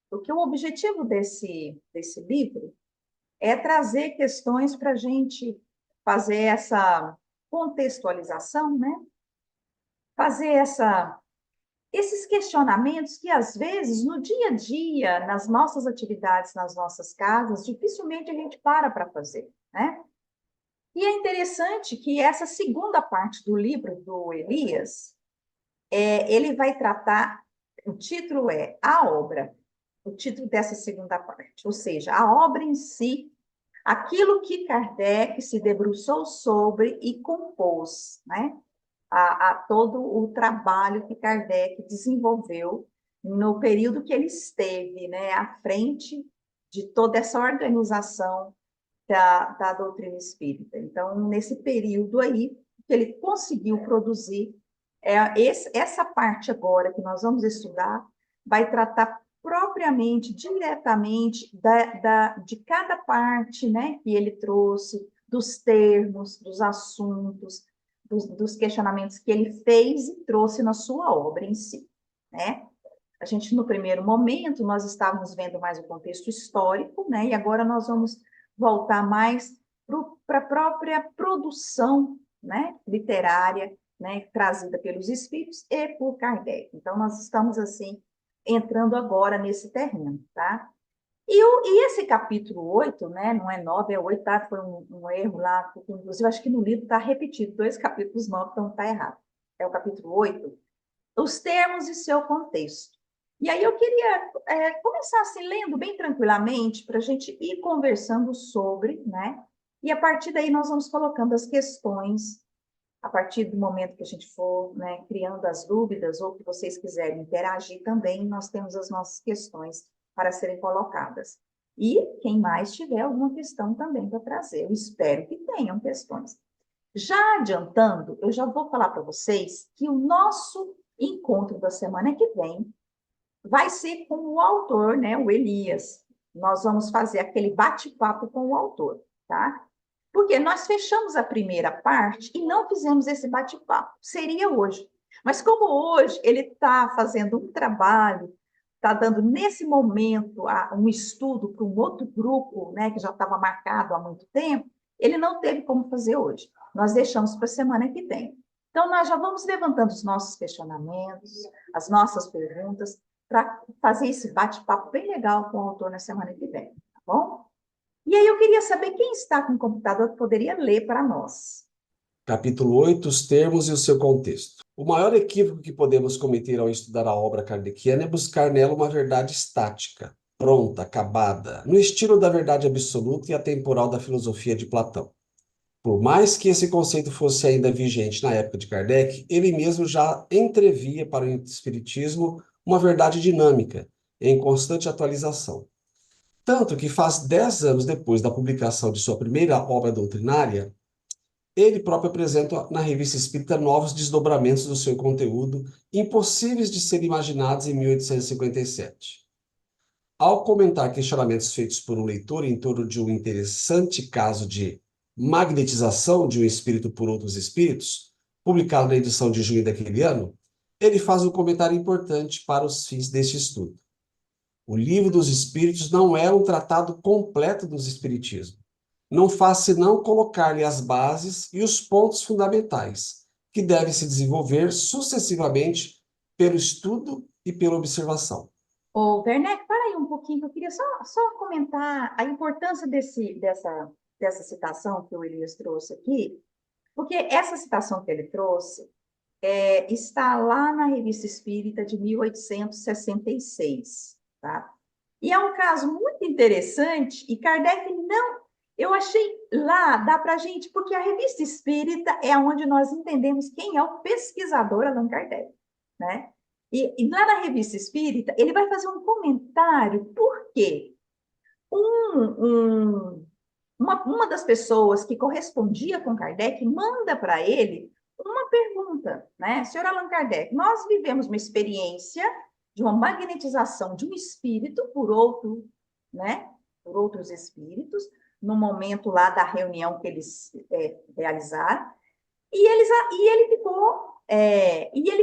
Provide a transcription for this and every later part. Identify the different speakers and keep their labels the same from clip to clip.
Speaker 1: Porque o objetivo desse livro é trazer questões para a gente fazer essa contextualização, né? Fazer esses questionamentos que, às vezes, no dia a dia, nas nossas atividades, nas nossas casas, dificilmente a gente para fazer, né? E é interessante que essa segunda parte do livro do Elias, ele vai tratar, o título é A Obra, o título dessa segunda parte, ou seja, a obra em si, aquilo que Kardec se debruçou sobre e compôs, né? A todo o trabalho que Kardec desenvolveu no período que ele esteve, né, à frente de toda essa organização da doutrina espírita. Então, nesse período aí, que ele conseguiu produzir, essa parte agora que nós vamos estudar, vai tratar propriamente, diretamente, de cada parte, né, que ele trouxe, dos termos, dos assuntos, dos questionamentos que ele fez e trouxe na sua obra em si, né? A gente, no primeiro momento, nós estávamos vendo mais o contexto histórico, né? E agora nós vamos voltar mais para a própria produção, né, literária, né, trazida pelos espíritos e por Kardec. Então, nós estamos, assim, entrando agora nesse terreno, tá? E esse capítulo 8, né, não é 9, é 8, tá? Foi um erro lá, porque, inclusive, acho que no livro está repetido, 2 capítulos 9, então está errado. É o capítulo 8, os termos e seu contexto. E aí eu queria começar assim, lendo bem tranquilamente, para a gente ir conversando sobre, né? E a partir daí nós vamos colocando as questões, a partir do momento que a gente for, né, criando as dúvidas, ou que vocês quiserem interagir também, nós temos as nossas questões para serem colocadas. E quem mais tiver alguma questão também para trazer, eu espero que tenham questões. Já adiantando, eu já vou falar para vocês que o nosso encontro da semana que vem vai ser com o autor, né, o Elias. Nós vamos fazer aquele bate-papo com o autor, tá? Porque nós fechamos a primeira parte e não fizemos esse bate-papo. Seria hoje. Mas como hoje ele está fazendo um trabalho, está dando nesse momento um estudo para um outro grupo, né, que já estava marcado há muito tempo, ele não teve como fazer hoje. Nós deixamos para a semana que vem. Então, nós já vamos levantando os nossos questionamentos, as nossas perguntas, para fazer esse bate-papo bem legal com o autor na semana que vem, tá bom? E aí eu queria saber quem está com o computador que poderia ler para nós.
Speaker 2: Capítulo 8, os termos e o seu contexto. O maior equívoco que podemos cometer ao estudar a obra kardeciana é buscar nela uma verdade estática, pronta, acabada, no estilo da verdade absoluta e atemporal da filosofia de Platão. Por mais que esse conceito fosse ainda vigente na época de Kardec, ele mesmo já entrevia para o espiritismo uma verdade dinâmica, em constante atualização. Tanto que faz 10 anos depois da publicação de sua primeira obra doutrinária, ele próprio apresenta na Revista Espírita novos desdobramentos do seu conteúdo, impossíveis de serem imaginados em 1857. Ao comentar questionamentos feitos por um leitor em torno de um interessante caso de magnetização de um espírito por outros espíritos, publicado na edição de junho daquele ano, ele faz um comentário importante para os fins deste estudo. O Livro dos Espíritos não é um tratado completo dos espiritismos. Não faz senão colocar-lhe as bases e os pontos fundamentais, que devem se desenvolver sucessivamente pelo estudo e pela observação.
Speaker 1: Ô, Werneck, para aí um pouquinho, eu queria só comentar a importância dessa citação que o Elias trouxe aqui, porque essa citação que ele trouxe está lá na Revista Espírita de 1866, tá? E é um caso muito interessante, e Kardec não. Eu achei lá, dá para a gente, porque a Revista Espírita é onde nós entendemos quem é o pesquisador Allan Kardec, né? E lá na Revista Espírita, ele vai fazer um comentário, por quê? Uma das pessoas que correspondia com Kardec manda para ele uma pergunta, né? Senhor Allan Kardec, nós vivemos uma experiência de uma magnetização de um espírito por outro, né? Por outros espíritos, no momento lá da reunião que eles realizaram, e ele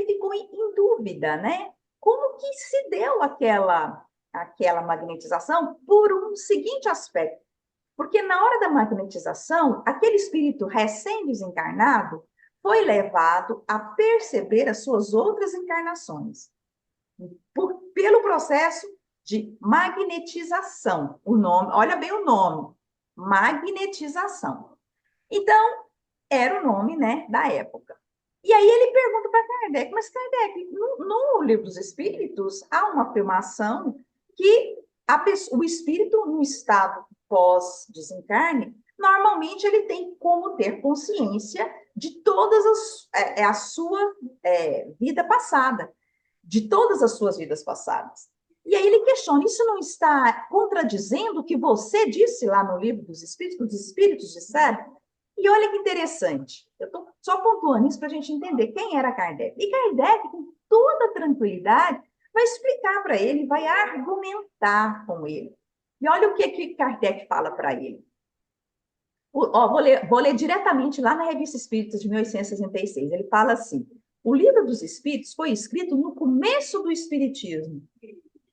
Speaker 1: ficou em dúvida, né? Como que se deu aquela magnetização por um seguinte aspecto. Porque na hora da magnetização, aquele espírito recém-desencarnado foi levado a perceber as suas outras encarnações. Pelo processo de magnetização. O nome, olha bem o nome, magnetização. Então, era o nome, né, da época. E aí ele pergunta para Kardec, mas Kardec, no Livro dos Espíritos, há uma afirmação que o espírito, no estado pós-desencarne, normalmente ele tem como ter consciência de todas a sua vida passada, de todas as suas vidas passadas. E aí ele questiona, isso não está contradizendo o que você disse lá no Livro dos Espíritos, que os Espíritos disseram? E olha que interessante, eu estou só pontuando isso para a gente entender quem era Kardec. E Kardec, com toda tranquilidade, vai explicar para ele, vai argumentar com ele. E olha o que Kardec fala para ele. Vou ler diretamente lá na Revista Espírita de 1866. Ele fala assim: o Livro dos Espíritos foi escrito no começo do Espiritismo,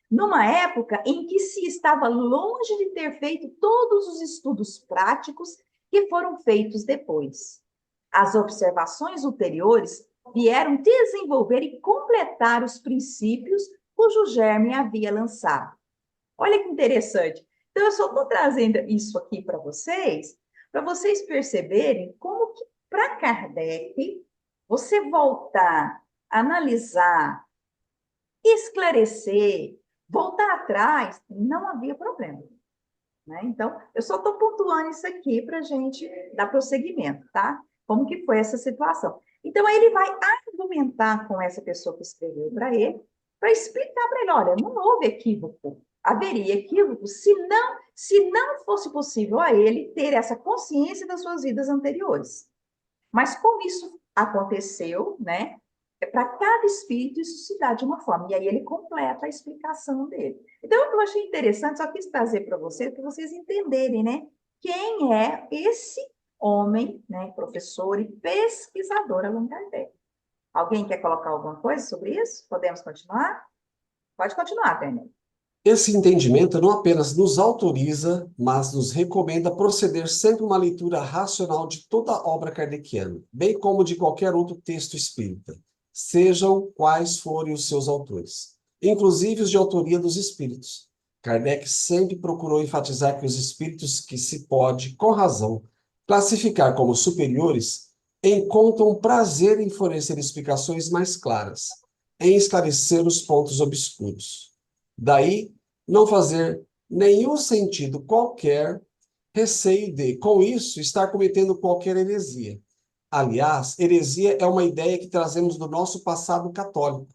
Speaker 1: numa época em que se estava longe de ter feito todos os estudos práticos que foram feitos depois. As observações ulteriores vieram desenvolver e completar os princípios cujo germe havia lançado. Olha que interessante. Então, eu só estou trazendo isso aqui para vocês perceberem como que, para Kardec, você voltar, analisar, esclarecer, voltar atrás, não havia problema. Né? Então, eu só estou pontuando isso aqui para a gente dar prosseguimento, tá? Como que foi essa situação. Então, aí ele vai argumentar com essa pessoa que escreveu para explicar para ele, olha, não houve equívoco. Haveria equívoco se não fosse possível a ele ter essa consciência das suas vidas anteriores. Mas como isso aconteceu, né? Para cada espírito isso se dá de uma forma. E aí ele completa a explicação dele. Então, eu achei interessante, só quis trazer para vocês entenderem, né? Quem é esse homem, né? Professor e pesquisador Allan Kardec. Alguém quer colocar alguma coisa sobre isso? Podemos continuar? Pode continuar, Daniel.
Speaker 2: Esse entendimento não apenas nos autoriza, mas nos recomenda proceder sempre uma leitura racional de toda a obra kardeciana, bem como de qualquer outro texto espírita, sejam quais forem os seus autores, inclusive os de autoria dos espíritos. Kardec sempre procurou enfatizar que os espíritos que se pode, com razão, classificar como superiores, encontram prazer em fornecer explicações mais claras, em esclarecer os pontos obscuros. Daí, não fazer nenhum sentido qualquer receio de, com isso, estar cometendo qualquer heresia. Aliás, heresia é uma ideia que trazemos do nosso passado católico,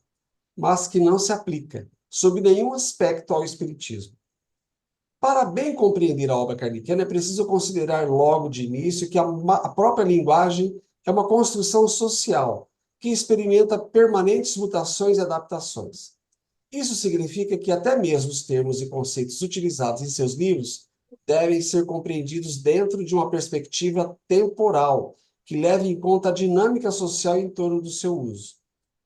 Speaker 2: mas que não se aplica, sob nenhum aspecto, ao Espiritismo. Para bem compreender a obra kardeciana, é preciso considerar logo de início que a própria linguagem é uma construção social, que experimenta permanentes mutações e adaptações. Isso significa que até mesmo os termos e conceitos utilizados em seus livros devem ser compreendidos dentro de uma perspectiva temporal, que leve em conta a dinâmica social em torno do seu uso,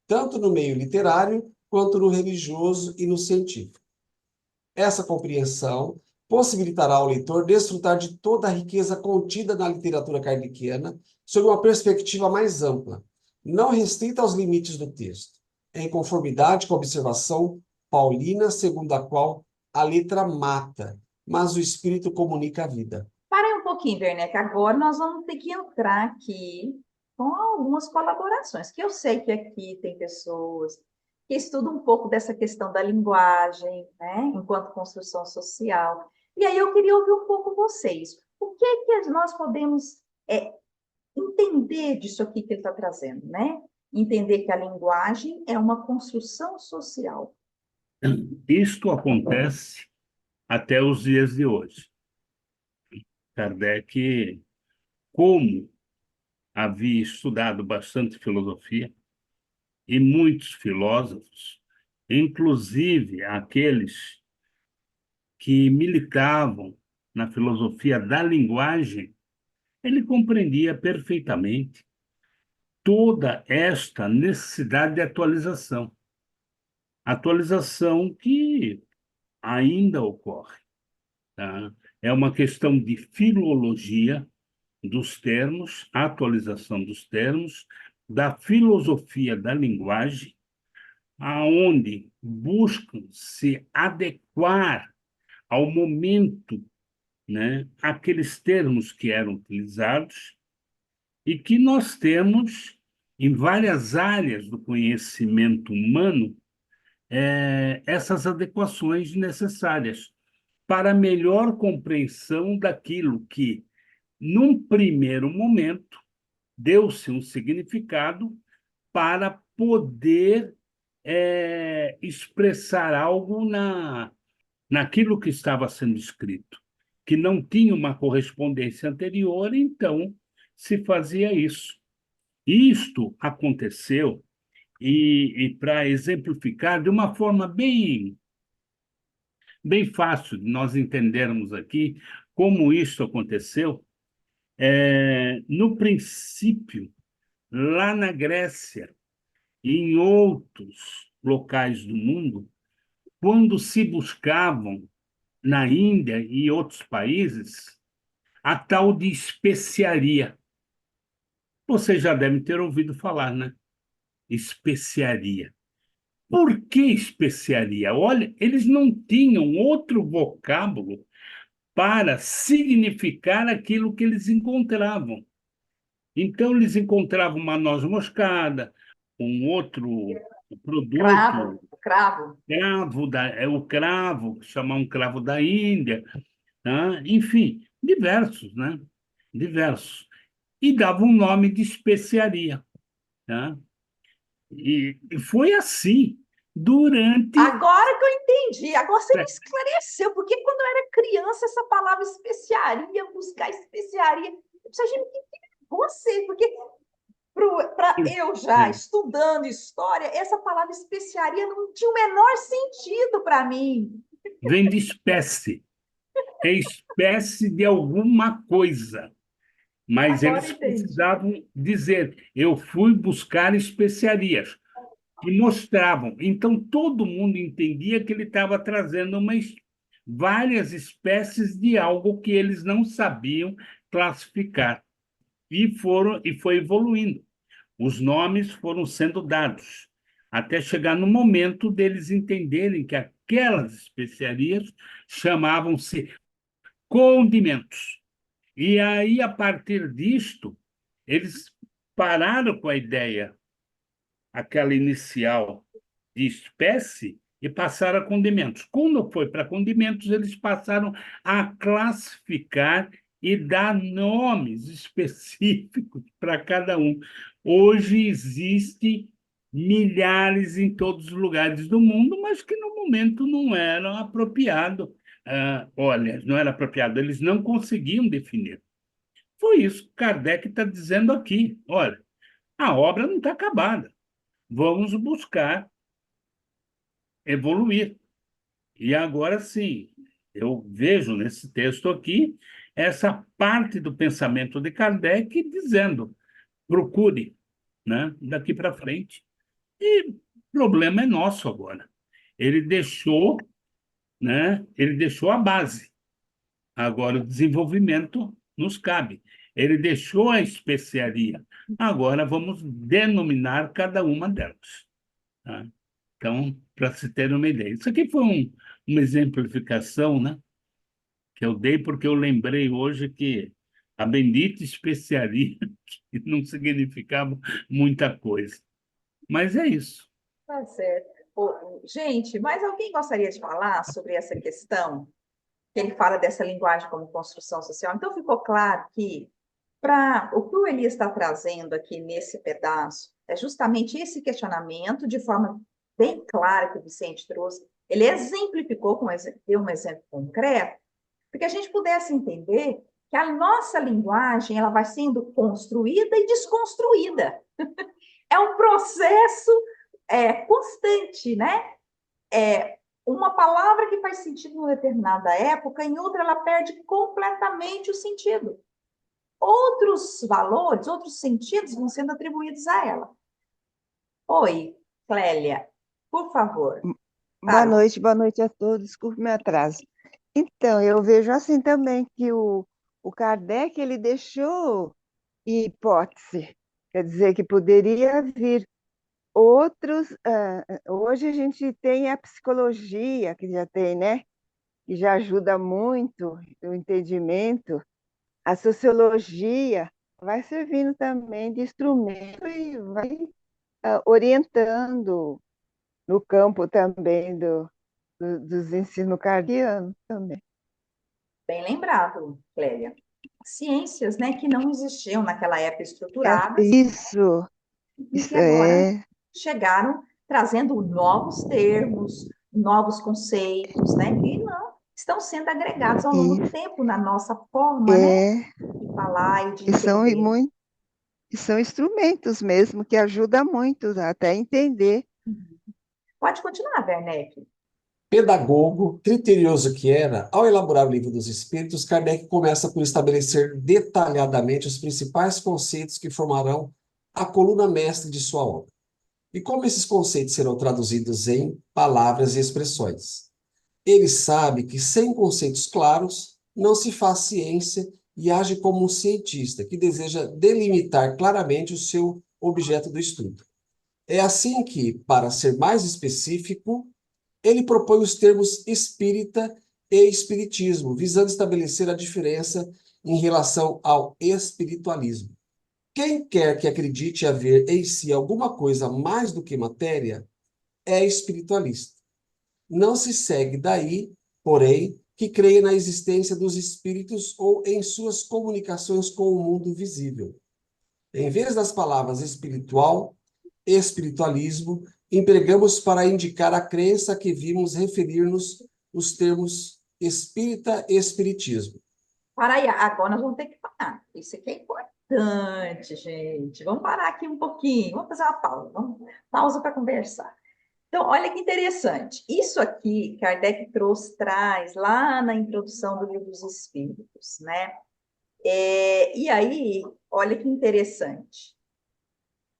Speaker 2: tanto no meio literário quanto no religioso e no científico. Essa compreensão possibilitará ao leitor desfrutar de toda a riqueza contida na literatura kardeciana sob uma perspectiva mais ampla, não restrita aos limites do texto, em conformidade com a observação paulina, segundo a qual a letra mata, mas o espírito comunica a vida.
Speaker 1: Parem um pouquinho, Werneck, agora nós vamos ter que entrar aqui com algumas colaborações, que eu sei que aqui tem pessoas que estudam um pouco dessa questão da linguagem, né, enquanto construção social. E aí eu queria ouvir um pouco vocês. O que é que nós podemos entender disso aqui que ele está trazendo, né? Entender que a linguagem é uma construção social.
Speaker 3: Isto acontece até os dias de hoje. Kardec, como havia estudado bastante filosofia, e muitos filósofos, inclusive aqueles que militavam na filosofia da linguagem, ele compreendia perfeitamente toda esta necessidade de atualização. Atualização que ainda ocorre, tá? É uma questão de filologia dos termos, atualização dos termos, da filosofia da linguagem, aonde buscam se adequar ao momento, né, aqueles termos que eram utilizados e que nós temos em várias áreas do conhecimento humano essas adequações necessárias para melhor compreensão daquilo que, num primeiro momento, deu-se um significado para poder expressar algo naquilo que estava sendo escrito, que não tinha uma correspondência anterior, então se fazia isso. Isto aconteceu, e para exemplificar de uma forma bem fácil de nós entendermos aqui como isso aconteceu, no princípio, lá na Grécia e em outros locais do mundo, quando se buscavam na Índia e outros países a tal de especiaria. Você já deve ter ouvido falar, né? Especiaria. Por que especiaria? Olha, eles não tinham outro vocábulo para significar aquilo que eles encontravam. Então, eles encontravam uma noz moscada, um outro produto,
Speaker 1: Cravo.
Speaker 3: o cravo, chamar um cravo da Índia, tá? Enfim, diversos, né? Diversos. E dava um nome de especiaria, tá? E foi assim durante.
Speaker 1: Agora que eu entendi, agora você me esclareceu, porque quando eu era criança, essa palavra especiaria, buscar especiaria, eu preciso de você, porque para eu já estudando história, essa palavra especiaria não tinha o menor sentido para mim.
Speaker 3: Vem de espécie, é espécie de alguma coisa. Mas
Speaker 1: Agora
Speaker 3: eles
Speaker 1: entendi.
Speaker 3: precisavam dizer: eu fui buscar especiarias. E mostravam. Então, todo mundo entendia que ele estava trazendo várias espécies de algo que eles não sabiam classificar. E foi evoluindo. Os nomes foram sendo dados, até chegar no momento deles entenderem que aquelas especiarias chamavam-se condimentos. E aí, a partir disto, eles pararam com a ideia, aquela inicial de espécie, e passaram a condimentos. Quando foi para condimentos, eles passaram a classificar e dar nomes específicos para cada um. Hoje existem milhares em todos os lugares do mundo, mas que no momento não eram apropriado. Olha, não era apropriado, eles não conseguiam definir. Foi isso que Kardec está dizendo aqui. Olha, a obra não está acabada. Vamos buscar evoluir. E agora sim, eu vejo nesse texto aqui essa parte do pensamento de Kardec dizendo: procure, né, daqui para frente. E o problema é nosso agora. Ele deixou, né, ele deixou a base. Agora o desenvolvimento nos cabe. Ele deixou a especiaria. Agora vamos denominar cada uma delas, tá? Então, para se ter uma ideia. Isso aqui foi uma exemplificação, né, que eu dei porque eu lembrei hoje que a bendita especiaria que não significava muita coisa. Mas é isso.
Speaker 1: Tá certo. Gente, mas alguém gostaria de falar sobre essa questão? Que ele fala dessa linguagem como construção social. Então, ficou claro que para o que o Elias está trazendo aqui nesse pedaço é justamente esse questionamento, de forma bem clara que o Vicente trouxe. Ele exemplificou, deu um exemplo concreto, para que a gente pudesse entender que a nossa linguagem ela vai sendo construída e desconstruída. É um processo constante, né? Uma palavra que faz sentido em uma determinada época, em outra ela perde completamente o sentido. Outros valores, outros sentidos vão sendo atribuídos a ela. Oi, Clélia, por favor. Claro.
Speaker 4: Boa noite a todos, desculpe me atraso. Então, eu vejo assim também que o Kardec, ele deixou hipótese, quer dizer que poderia vir outros, hoje a gente tem a psicologia, que já tem, né? Que já ajuda muito o entendimento, a sociologia vai servindo também de instrumento e vai orientando no campo também dos ensino cardiano também.
Speaker 1: Bem lembrado, Clélia. Ciências, né, que não existiam naquela época estruturadas
Speaker 4: Isso,
Speaker 1: e que
Speaker 4: isso
Speaker 1: agora
Speaker 4: é,
Speaker 1: chegaram trazendo novos termos, novos conceitos, né, que não estão sendo agregados ao longo do
Speaker 4: isso
Speaker 1: tempo na nossa forma, né,
Speaker 4: é,
Speaker 1: de falar e de
Speaker 4: e são,
Speaker 1: entender.
Speaker 4: e são instrumentos mesmo que ajudam muito até a entender.
Speaker 1: Pode continuar, Werneck.
Speaker 2: Pedagogo, criterioso que era, ao elaborar o Livro dos Espíritos, Kardec começa por estabelecer detalhadamente os principais conceitos que formarão a coluna mestre de sua obra. E como esses conceitos serão traduzidos em palavras e expressões. Ele sabe que sem conceitos claros não se faz ciência e age como um cientista que deseja delimitar claramente o seu objeto do estudo. É assim que, para ser mais específico, ele propõe os termos espírita e espiritismo, visando estabelecer a diferença em relação ao espiritualismo. Quem quer que acredite haver em si alguma coisa mais do que matéria é espiritualista. Não se segue daí, porém, que creia na existência dos espíritos ou em suas comunicações com o mundo visível. Em vez das palavras espiritual, espiritualismo, empregamos para indicar a crença a que vimos referir-nos os termos espírita e espiritismo.
Speaker 1: Para aí, agora nós vamos ter que parar. Isso aqui é importante, gente. Vamos parar aqui um pouquinho, vamos fazer uma pausa, pausa para conversar. Então, olha que interessante. Isso aqui, Kardec traz lá na introdução do Livro dos Espíritos, né? E aí, olha que interessante.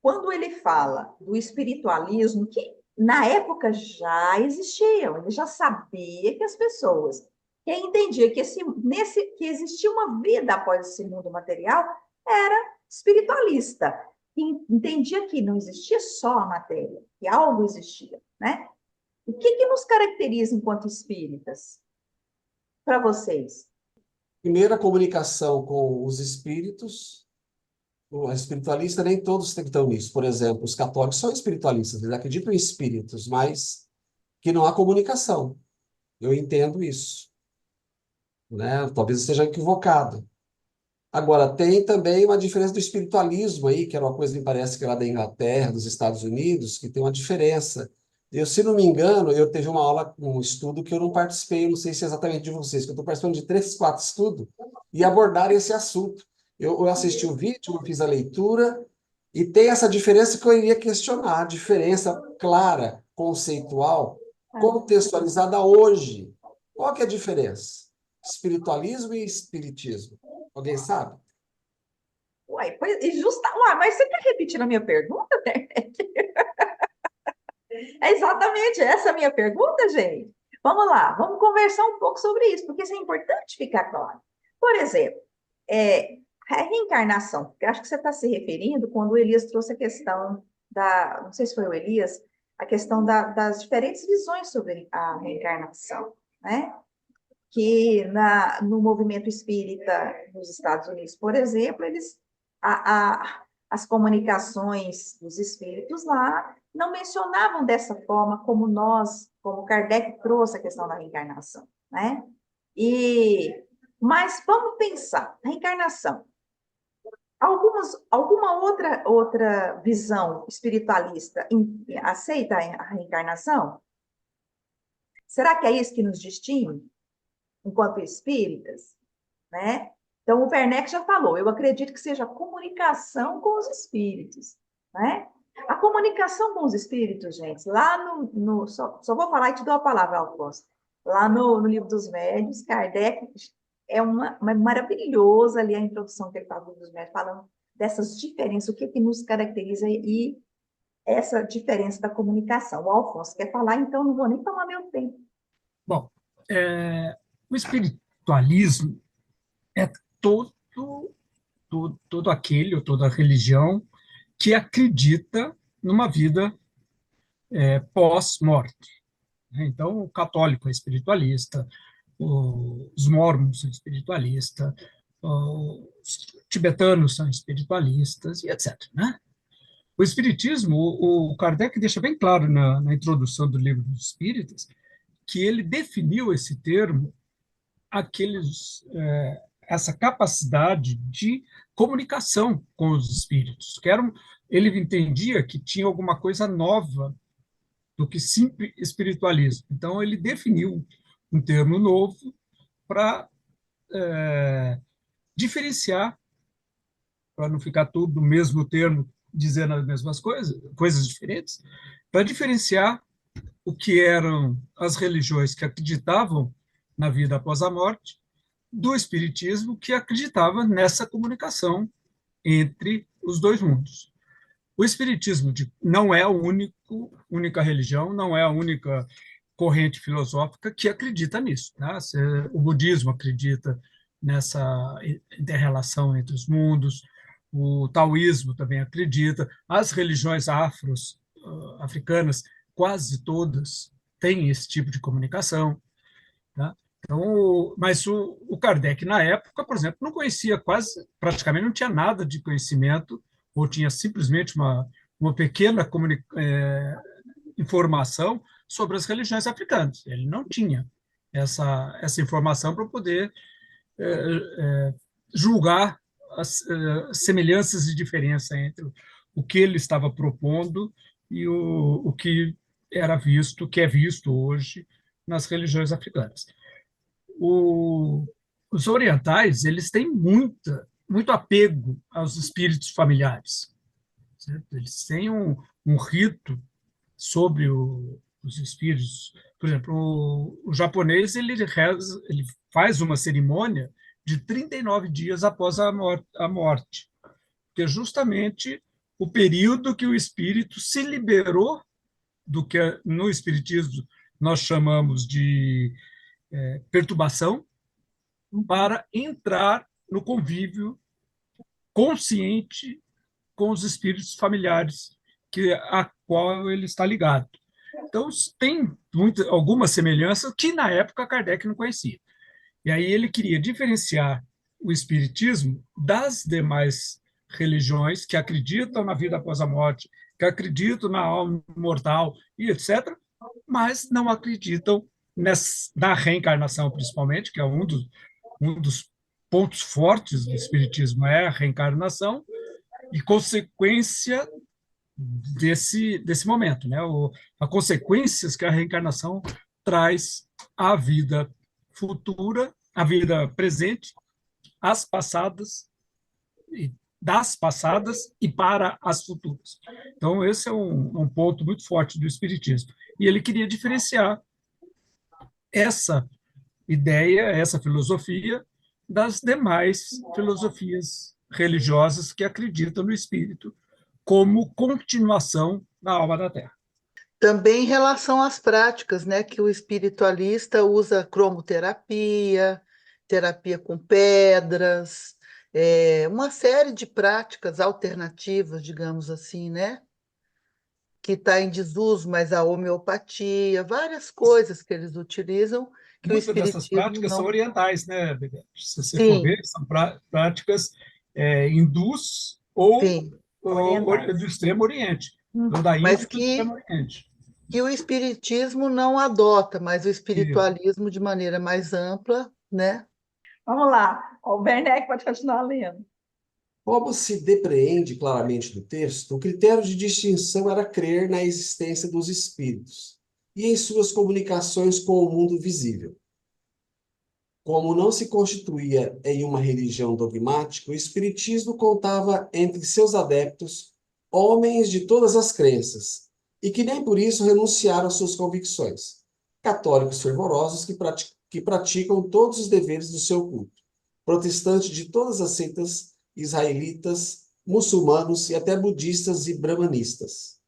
Speaker 1: Quando ele fala do espiritualismo, que na época já existiam, ele já sabia que as pessoas, quem entendia que, que existia uma vida após esse mundo material, era espiritualista. Quem entendia que não existia só a matéria, que algo existia, né? O que nos caracteriza enquanto espíritas? Para vocês?
Speaker 2: Primeiro, a comunicação com os espíritos. O espiritualista, nem todos estão nisso. Por exemplo, os católicos são espiritualistas, eles acreditam em espíritos, mas que não há comunicação. Eu entendo isso, né? Talvez eu esteja equivocado. Agora, tem também uma diferença do espiritualismo aí, que era uma coisa que me parece que é lá da Inglaterra, dos Estados Unidos, que tem uma diferença. Eu, se não me engano, eu teve uma aula, um estudo que eu não participei, eu não sei se é exatamente de vocês, que eu estou participando de 3, 4 estudos e abordaram esse assunto. Eu assisti o vídeo, eu fiz a leitura, e tem essa diferença que eu iria questionar, a diferença clara, conceitual, contextualizada hoje. Qual que é a diferença? Espiritualismo e espiritismo. Alguém sabe?
Speaker 1: Uai, uai, mas você quer repetir a minha pergunta, né? É exatamente essa a minha pergunta, gente. Vamos lá, vamos conversar um pouco sobre isso, porque isso é importante ficar claro. Por exemplo, a reencarnação, porque acho que você está se referindo quando o Elias trouxe a questão da, não sei se foi o Elias, a questão das diferentes visões sobre a reencarnação, né? Que no movimento espírita nos Estados Unidos, por exemplo, as comunicações dos espíritos lá não mencionavam dessa forma como nós, como Kardec trouxe a questão da reencarnação, né? Mas vamos pensar, reencarnação. Alguma outra visão espiritualista aceita a reencarnação? Será que é isso que nos distingue enquanto espíritas? Né? Então, o Werneck já falou, eu acredito que seja a comunicação com os espíritos, né? A comunicação com os espíritos, gente, lá só vou falar e te dou a palavra, Alfonso. Lá no Livro dos Médiuns, Kardec é uma maravilhosa ali a introdução que ele faz no Livro dos Médiuns, falando dessas diferenças, o que nos caracteriza, e essa diferença da comunicação. O Alfonso quer falar, então não vou nem tomar meu tempo.
Speaker 5: Bom, o espiritualismo é todo aquele, ou toda religião que acredita numa vida pós-morte. Então, o católico é espiritualista, os mormons são espiritualistas, os tibetanos são espiritualistas, e etc. Né? O espiritismo, o Kardec deixa bem claro na introdução do livro dos Espíritas, que ele definiu esse termo, essa capacidade de comunicação com os espíritos. Ele entendia que tinha alguma coisa nova do que simples espiritualismo. Então, ele definiu um termo novo para diferenciar, para não ficar tudo no mesmo termo, dizendo as mesmas coisas diferentes, para diferenciar o que eram as religiões que acreditavam na vida após a morte do espiritismo, que acreditava nessa comunicação entre os dois mundos. O espiritismo não é a única religião, não é a única corrente filosófica que acredita nisso. Tá? O budismo acredita nessa interrelação entre os mundos, o taoísmo também acredita, as religiões africanas, quase todas, têm esse tipo de comunicação. Tá? Então, mas o Kardec, na época, por exemplo, não conhecia praticamente não tinha nada de conhecimento, ou tinha simplesmente uma pequena informação sobre as religiões africanas. Ele não tinha essa informação para poder julgar as semelhanças e diferença entre o que ele estava propondo e o que que é visto hoje nas religiões africanas. Os orientais, eles têm muito apego aos espíritos familiares. Certo? Eles têm um rito sobre os espíritos. Por exemplo, o japonês ele faz uma cerimônia de 39 dias após a morte, que é justamente o período que o espírito se liberou do que no espiritismo nós chamamos de perturbação, para entrar no convívio consciente com os espíritos familiares a qual ele está ligado. Então, tem algumas semelhanças que, na época, Kardec não conhecia. E aí ele queria diferenciar o espiritismo das demais religiões que acreditam na vida após a morte, que acreditam na alma imortal e etc., mas não acreditam na reencarnação, principalmente, que é um dos pontos fortes do espiritismo, é a reencarnação e consequência desse momento, né? As consequências que a reencarnação traz à vida futura, à vida presente, às passadas, das passadas e para as futuras. Então, esse é um ponto muito forte do espiritismo. E ele queria diferenciar essa ideia, essa filosofia, das demais filosofias religiosas que acreditam no espírito como continuação da alma da Terra.
Speaker 6: Também em relação às práticas, né, que o espiritualista usa cromoterapia, terapia com pedras, uma série de práticas alternativas, digamos assim, né, que está em desuso, mas a homeopatia, várias coisas que eles utilizam, que
Speaker 5: muitas
Speaker 6: o espiritismo
Speaker 5: dessas práticas
Speaker 6: não...
Speaker 5: são orientais, né, Bebete? Se você
Speaker 6: Sim.
Speaker 5: for ver, são práticas hindus ou
Speaker 6: Sim.
Speaker 5: do Extremo Oriente, ou da Índia
Speaker 6: Mas
Speaker 5: do Extremo Oriente.
Speaker 6: que o espiritismo não adota, mas o espiritualismo de maneira mais ampla, né?
Speaker 1: Vamos lá, o Werneck pode continuar lendo.
Speaker 2: Como se depreende claramente do texto, o critério de distinção era crer na existência dos espíritos e em suas comunicações com o mundo visível. Como não se constituía em uma religião dogmática, o espiritismo contava entre seus adeptos homens de todas as crenças e que nem por isso renunciaram às suas convicções, católicos fervorosos que praticam todos os deveres do seu culto, protestantes de todas as seitas, israelitas, muçulmanos e até budistas e brahmanistas.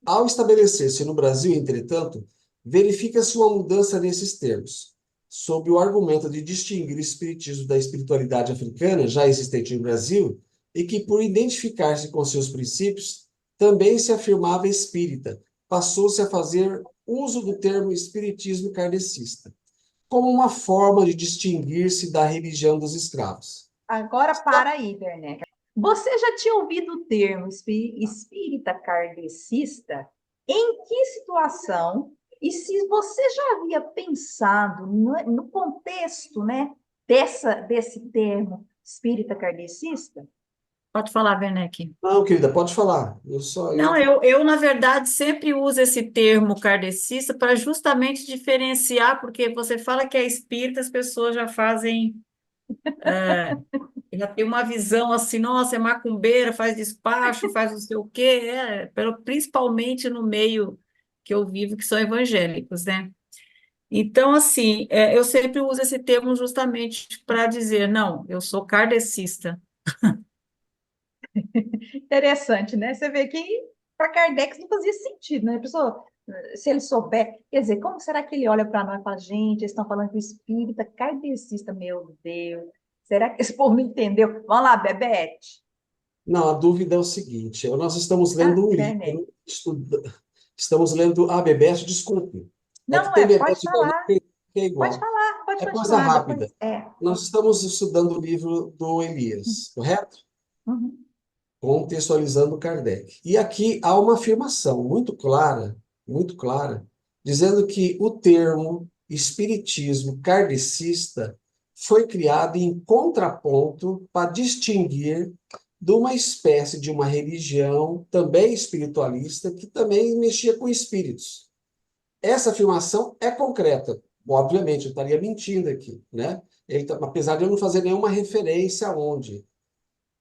Speaker 2: Ao estabelecer-se no Brasil, entretanto, verifica-se uma mudança nesses termos, sob o argumento de distinguir o espiritismo da espiritualidade africana, já existente no Brasil, e que, por identificar-se com seus princípios, também se afirmava espírita, passou-se a fazer uso do termo espiritismo kardecista, como uma forma de distinguir-se da religião dos escravos.
Speaker 1: Agora para aí, Werneck. Você já tinha ouvido o termo espírita kardecista? Em que situação? E se você já havia pensado no contexto, né, desse termo espírita kardecista?
Speaker 7: Pode falar, Werneck.
Speaker 2: Não, querida, pode falar. Eu só
Speaker 7: Não,
Speaker 2: eu
Speaker 7: eu, na verdade, sempre uso esse termo kardecista para justamente diferenciar, porque você fala que é espírita, as pessoas já fazem, já tem uma visão assim, nossa, é macumbeira, faz despacho, faz não sei o quê, principalmente no meio que eu vivo, que são evangélicos, né? Então, assim, eu sempre uso esse termo justamente para dizer, não, eu sou kardecista.
Speaker 1: Interessante, né? Você vê que para Kardec não fazia sentido, né? A pessoa, se ele souber, quer dizer, como será que ele olha para nós e fala, gente, eles estão falando que o espírita kardecista, meu Deus, será que esse povo não entendeu? Vamos lá, Bebete.
Speaker 2: Não, a dúvida é o seguinte: nós estamos
Speaker 1: Ah,
Speaker 2: lendo um
Speaker 1: Werneck.
Speaker 2: livro, estamos lendo a Bebete, desculpe. É que
Speaker 1: Não,
Speaker 2: tem
Speaker 1: pode
Speaker 2: Bebete
Speaker 1: falar,
Speaker 2: que é
Speaker 1: pode
Speaker 2: igual.
Speaker 1: falar, pode
Speaker 2: É coisa
Speaker 1: continuar, depois,
Speaker 2: rápida.
Speaker 1: é.
Speaker 2: Nós estamos estudando o livro do Elias, correto?
Speaker 1: Uhum.
Speaker 2: Contextualizando Kardec. E aqui há uma afirmação muito clara, dizendo que o termo espiritismo kardecista foi criado em contraponto para distinguir de uma espécie de uma religião também espiritualista que também mexia com espíritos. Essa afirmação é concreta. Obviamente, eu estaria mentindo aqui, né? Apesar de eu não fazer nenhuma referência aonde.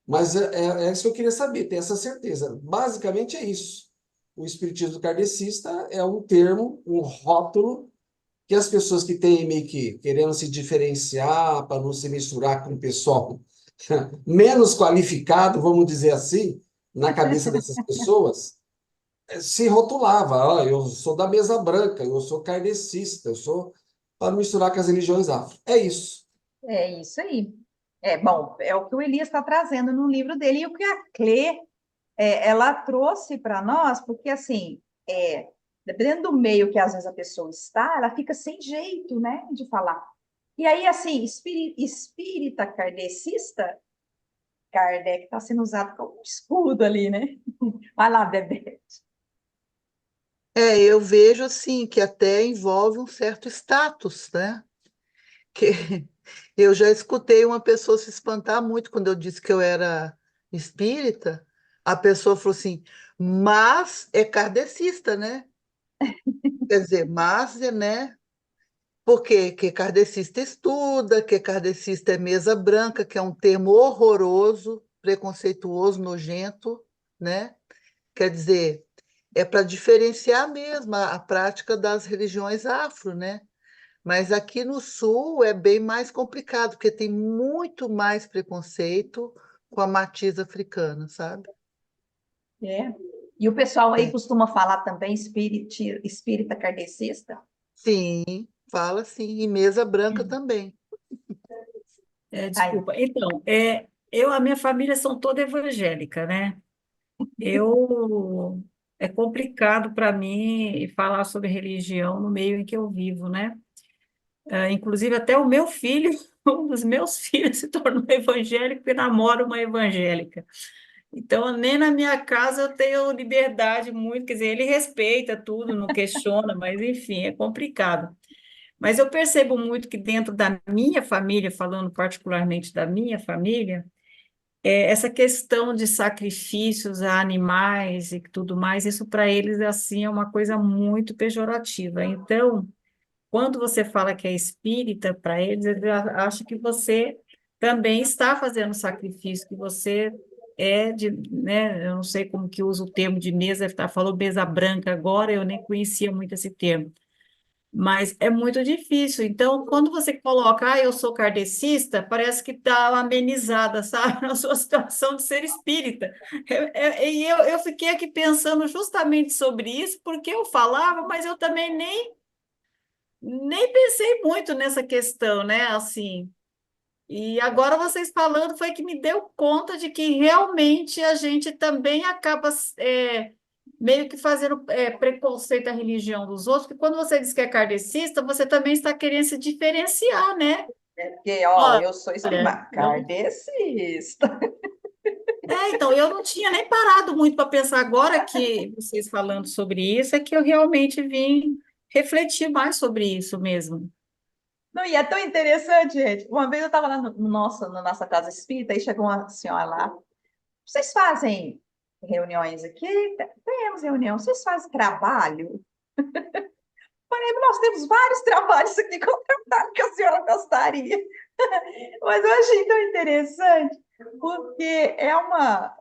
Speaker 2: Mas é isso que eu queria saber, ter essa certeza. Basicamente é isso. O espiritismo kardecista é um termo, um rótulo, que as pessoas que têm meio que querendo se diferenciar para não se misturar com o pessoal menos qualificado, vamos dizer assim, na cabeça dessas pessoas, se rotulava. "Ah, eu sou da mesa branca, eu sou kardecista, eu sou para misturar com as religiões afro." É isso.
Speaker 1: É isso aí. É, bom, é o que o Elias está trazendo no livro dele, e o que a Clê, ela trouxe para nós, porque, assim, dependendo do meio que às vezes a pessoa está, ela fica sem jeito, né, de falar. E aí, assim, espírita kardecista, Kardec está sendo usado como um escudo ali, né? Vai lá, Bebê.
Speaker 6: Eu vejo assim que até envolve um certo status, né? Que eu já escutei uma pessoa se espantar muito quando eu disse que eu era espírita. A pessoa falou assim, mas é kardecista, né? Quer dizer, mas é, né? Porque que kardecista estuda, que kardecista é mesa branca, que é um termo horroroso, preconceituoso, nojento, né? Quer dizer, é para diferenciar mesmo a prática das religiões afro, né? Mas aqui no Sul é bem mais complicado, porque tem muito mais preconceito com a matiz africana, sabe?
Speaker 1: É. E o pessoal aí
Speaker 6: É.
Speaker 1: costuma falar também espírita kardecista?
Speaker 6: Sim, fala sim, e mesa branca também.
Speaker 1: Aí,
Speaker 7: Desculpa. Então, a minha família são toda evangélica, né? Eu É complicado para mim falar sobre religião no meio em que eu vivo, né? Inclusive até o meu filho, um dos meus filhos se tornou evangélico e namora uma evangélica. Então, nem na minha casa eu tenho liberdade muito, quer dizer, ele respeita tudo, não questiona, mas enfim, é complicado. Mas eu percebo muito que dentro da minha família, falando particularmente da minha família, essa questão de sacrifícios a animais e tudo mais, isso para eles assim é uma coisa muito pejorativa. Então, quando você fala que é espírita, para eles, eles acham que você também está fazendo sacrifício, que você né? Eu não sei como que usa o termo de mesa, falou mesa branca agora, eu nem conhecia muito esse termo. mas é muito difícil. Então, quando você coloca, eu sou kardecista, parece que dá uma amenizada, sabe, na sua situação de ser espírita. E eu fiquei aqui pensando justamente sobre isso, porque eu falava, mas eu também nem pensei muito nessa questão, né? Assim. E agora vocês falando foi que me deu conta de que realmente a gente também acaba meio que fazendo preconceito à religião dos outros, porque quando você diz que é kardecista, você também está querendo se diferenciar, né?
Speaker 1: Porque, ó,
Speaker 7: Olha,
Speaker 1: eu sou espírita
Speaker 7: eu,
Speaker 1: kardecista.
Speaker 7: então, eu não tinha nem parado muito para pensar agora que vocês falando sobre isso, é que eu realmente vim refletir mais sobre isso mesmo.
Speaker 1: Não, e é tão interessante, gente. Uma vez eu estava lá na nossa casa espírita e chegou uma senhora lá. Vocês fazem reuniões aqui? Temos reunião. Vocês fazem trabalho? Falei, nós temos vários trabalhos aqui com trabalho que a senhora gostaria. Mas eu achei tão interessante, porque é uma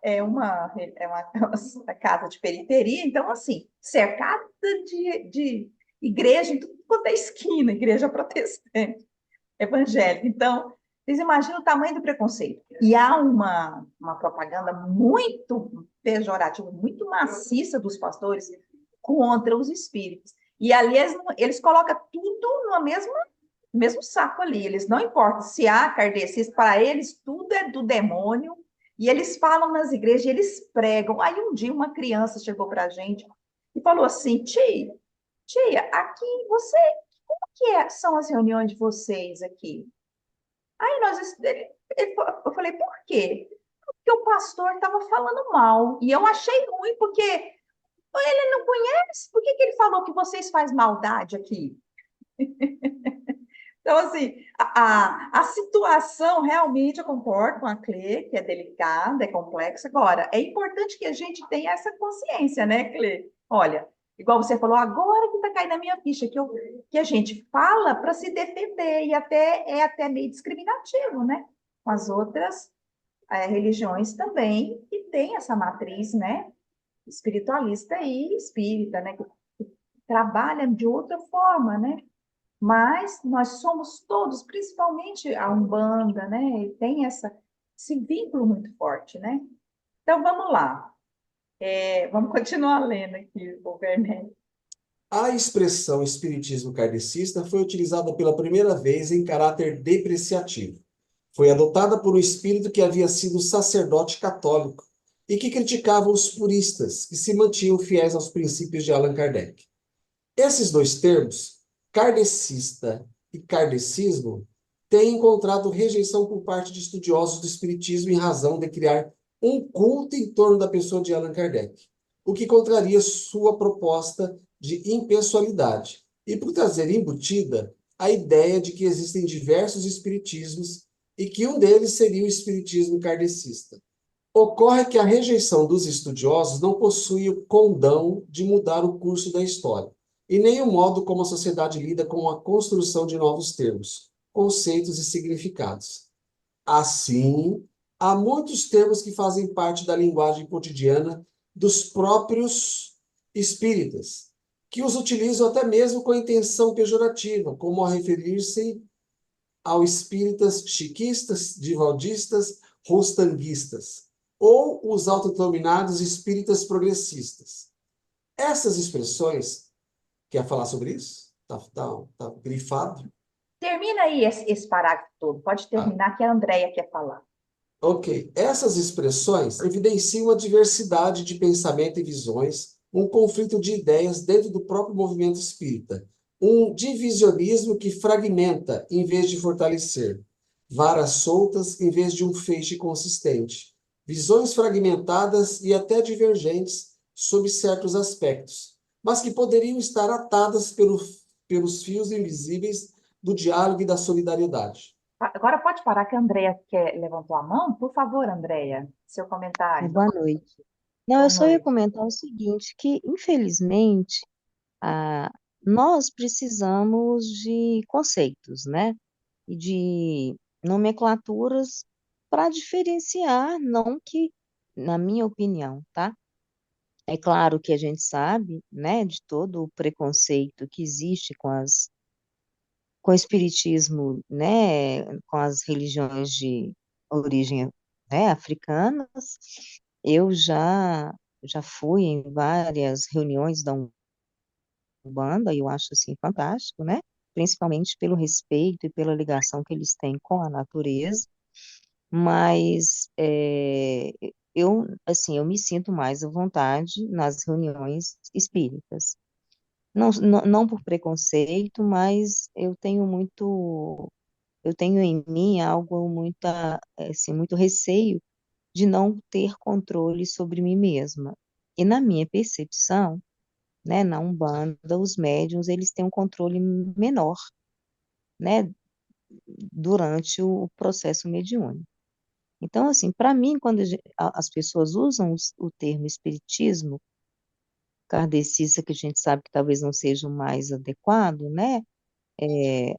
Speaker 1: casa de periferia, então, assim, cercada de igreja em tudo quanto é esquina, igreja protestante, evangélica. Então, vocês imaginam o tamanho do preconceito. E há uma propaganda muito pejorativa, muito maciça dos pastores contra os espíritos. E ali eles colocam tudo no mesmo saco ali. Eles não importam se há kardecista, para eles tudo é do demônio. E eles falam nas igrejas, eles pregam. Aí um dia uma criança chegou para a gente e falou assim: tia, aqui como que são as reuniões de vocês aqui? Aí eu falei, por quê? Porque o pastor estava falando mal. E eu achei ruim, porque ele não conhece. Por que ele falou que vocês fazem maldade aqui? Então, assim, a situação realmente, eu concordo com a Clê, que é delicada, é complexa. Agora, é importante que a gente tenha essa consciência, né, Clê? Olha, igual você falou, agora que está caindo na minha ficha, que a gente fala para se defender, e é até meio discriminativo, né? Com as outras religiões também, que tem essa matriz, né? Espiritualista e espírita, né? Que trabalham de outra forma, né? Mas nós somos todos, principalmente a Umbanda, né? E tem esse vínculo muito forte, né? Então vamos lá. Vamos continuar lendo aqui, o Werneck.
Speaker 2: A expressão espiritismo kardecista foi utilizada pela primeira vez em caráter depreciativo. Foi adotada por um espírito que havia sido sacerdote católico e que criticava os puristas, que se mantinham fiéis aos princípios de Allan Kardec. Esses dois termos, kardecista e kardecismo, têm encontrado rejeição por parte de estudiosos do espiritismo em razão de criar um culto em torno da pessoa de Allan Kardec, o que contraria sua proposta de impessoalidade, e por trazer embutida a ideia de que existem diversos espiritismos e que um deles seria o espiritismo kardecista. Ocorre que a rejeição dos estudiosos não possui o condão de mudar o curso da história, e nem o modo como a sociedade lida com a construção de novos termos, conceitos e significados. Assim, há muitos termos que fazem parte da linguagem cotidiana dos próprios espíritas, que os utilizam até mesmo com intenção pejorativa, como a referir-se aos espíritas chiquistas, divaldistas, rostanguistas, ou os autodenominados espíritas progressistas. Essas expressões, quer falar sobre isso? Tá grifado?
Speaker 1: Termina aí esse parágrafo todo. Pode terminar, que a Andréia quer falar.
Speaker 2: Ok. Essas expressões evidenciam a diversidade de pensamento e visões, um conflito de ideias dentro do próprio movimento espírita, um divisionismo que fragmenta em vez de fortalecer, varas soltas em vez de um feixe consistente, visões fragmentadas e até divergentes sob certos aspectos, mas que poderiam estar atadas pelos fios invisíveis do diálogo e da solidariedade.
Speaker 1: Agora pode parar que a Andréia levantou a mão? Por favor, Andréia, seu comentário.
Speaker 8: Boa noite. Não,
Speaker 1: Boa
Speaker 8: eu só ia
Speaker 1: noite.
Speaker 8: comentar o seguinte, que infelizmente nós precisamos de conceitos, né? E de nomenclaturas para diferenciar, não que, na minha opinião, tá? É claro que a gente sabe, né, de todo o preconceito que existe com o espiritismo, né, com as religiões de origem, né, africanas. Eu já fui em várias reuniões da Umbanda e eu acho assim fantástico, né? Principalmente pelo respeito e pela ligação que eles têm com a natureza. Mas eu assim eu me sinto mais à vontade nas reuniões espíritas. Não por preconceito, mas eu tenho em mim algo assim, muito receio de não ter controle sobre mim mesma. E na minha percepção, né, na Umbanda, os médiuns, eles têm um controle menor, né, durante o processo mediúnico. Então, assim, para mim, quando as pessoas usam o termo espiritismo kardecista, que a gente sabe que talvez não seja o mais adequado, né,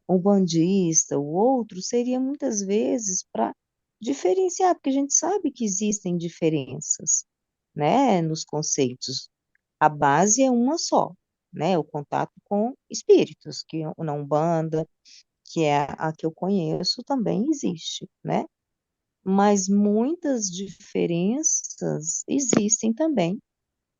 Speaker 8: umbandista, o outro, seria muitas vezes para diferenciar, porque a gente sabe que existem diferenças, né, nos conceitos. A base é uma só, né, o contato com espíritos, que na Umbanda, que é a que eu conheço, também existe, né? Mas muitas diferenças existem também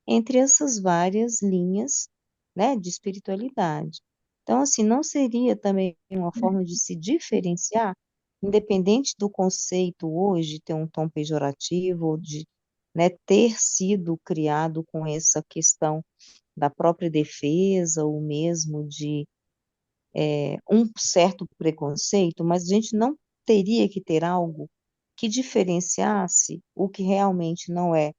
Speaker 8: entre essas várias linhas, né, de espiritualidade. Então, assim, não seria também uma forma de se diferenciar, independente do conceito hoje ter um tom pejorativo, ou de, né, ter sido criado com essa questão da própria defesa, ou mesmo de um certo preconceito, mas a gente não teria que ter algo que diferenciasse o que realmente não é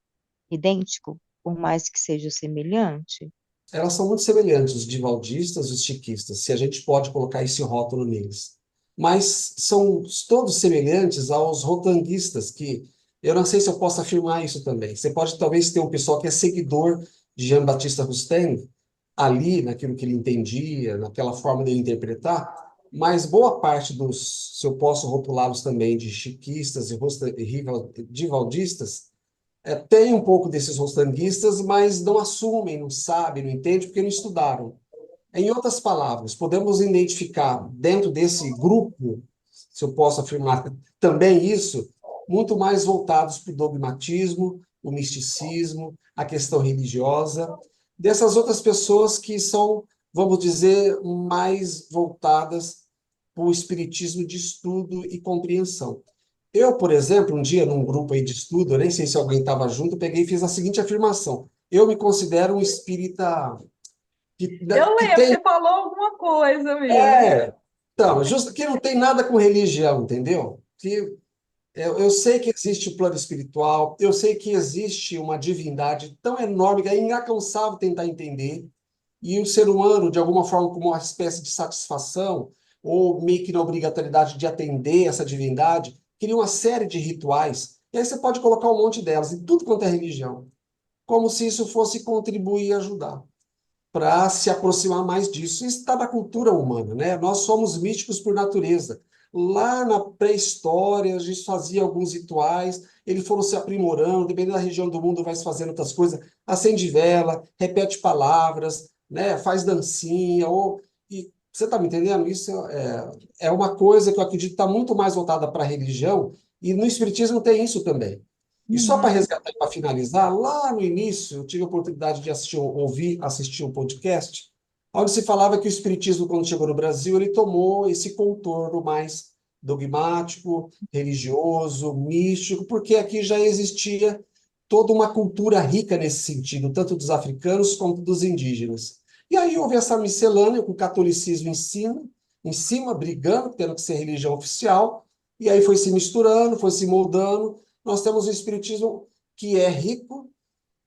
Speaker 8: idêntico, por mais que seja semelhante?
Speaker 2: Elas são muito semelhantes, os divaldistas e os chiquistas, se a gente pode colocar esse rótulo neles. Mas são todos semelhantes aos rotanguistas, que eu não sei se eu posso afirmar isso também. Você pode talvez ter um pessoal que é seguidor de Jean-Baptiste Rustin, ali, naquilo que ele entendia, naquela forma de interpretar, mas boa parte dos, se eu posso rotulá-los também de chiquistas e divaldistas, tem um pouco desses rostanguistas, mas não assumem, não sabem, não entendem, porque não estudaram. Em outras palavras, podemos identificar dentro desse grupo, se eu posso afirmar também isso, muito mais voltados para o dogmatismo, o misticismo, a questão religiosa, dessas outras pessoas que são, vamos dizer, mais voltadas para o espiritismo de estudo e compreensão. Eu, por exemplo, um dia num grupo aí de estudo, eu nem sei se alguém estava junto, eu peguei e fiz a seguinte afirmação: eu me considero um espírita
Speaker 1: Eu
Speaker 2: que
Speaker 1: lembro,
Speaker 2: tem.
Speaker 1: você falou alguma coisa mesmo.
Speaker 2: Então, justo que não tem nada com religião, entendeu? Que eu sei que existe o plano espiritual, eu sei que existe uma divindade tão enorme que é inalcançável tentar entender, e o ser humano, de alguma forma, como uma espécie de satisfação, ou meio que na obrigatoriedade de atender essa divindade, cria uma série de rituais, e aí você pode colocar um monte delas em tudo quanto é religião, como se isso fosse contribuir e ajudar para se aproximar mais disso. Isso está na cultura humana, né? Nós somos místicos por natureza. Lá na pré-história, a gente fazia alguns rituais, eles foram se aprimorando, dependendo da região do mundo, vai se fazendo outras coisas, acende vela, repete palavras, né? Faz dancinha, e você está me entendendo? Isso é uma coisa que eu acredito que está muito mais voltada para a religião, e no Espiritismo tem isso também. E só para
Speaker 1: Uhum.
Speaker 2: resgatar, para finalizar, lá no início, eu tive a oportunidade de assistir um podcast, onde se falava que o Espiritismo, quando chegou no Brasil, ele tomou esse contorno mais dogmático, religioso, místico, porque aqui já existia toda uma cultura rica nesse sentido, tanto dos africanos quanto dos indígenas. E aí houve essa miscelânea com o catolicismo em cima, brigando, tendo que ser religião oficial, e aí foi se misturando, foi se moldando. Nós temos o espiritismo que é rico,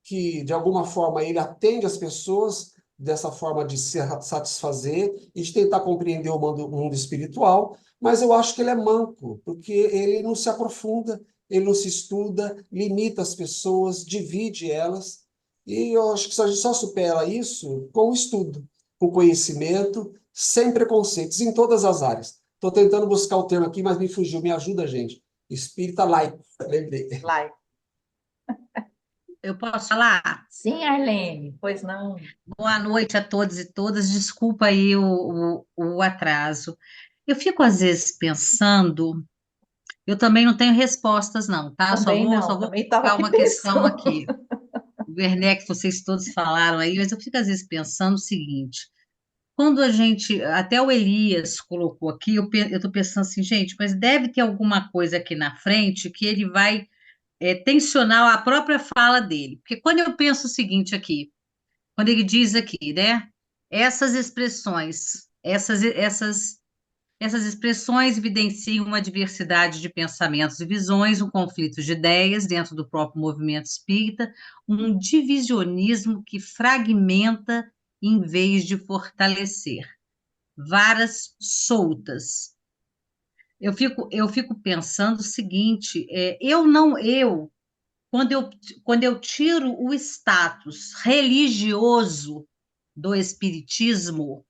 Speaker 2: que de alguma forma ele atende as pessoas dessa forma de se satisfazer e de tentar compreender o mundo espiritual, mas eu acho que ele é manco, porque ele não se aprofunda, ele não se estuda, limita as pessoas, divide elas, e eu acho que a gente só supera isso com o estudo, com conhecimento, sem preconceitos, em todas as áreas. Estou tentando buscar o termo aqui, mas me fugiu, me ajuda, gente. Espírita laico, lembrei.
Speaker 1: Like.
Speaker 9: Eu posso falar?
Speaker 1: Sim, Arlene, pois não.
Speaker 9: Boa noite a todos e todas. Desculpa aí o atraso. Eu fico às vezes pensando, eu também não tenho respostas, não, tá? Só
Speaker 1: Também
Speaker 9: vou,
Speaker 1: não,
Speaker 9: só vou
Speaker 1: também estava
Speaker 9: colocar
Speaker 1: aqui
Speaker 9: uma questão
Speaker 1: pensando.
Speaker 9: aqui. O Werneck, vocês todos falaram aí, mas eu fico às vezes pensando o seguinte: quando a gente, até o Elias colocou aqui, eu estou pensando assim, gente, mas deve ter alguma coisa aqui na frente que ele vai tensionar a própria fala dele. Porque quando eu penso o seguinte aqui, quando ele diz aqui, né? Essas expressões, essas expressões evidenciam uma diversidade de pensamentos e visões, um conflito de ideias dentro do próprio movimento espírita, um divisionismo que fragmenta em vez de fortalecer. Varas soltas. Eu fico pensando o seguinte: quando eu tiro o status religioso do espiritismo,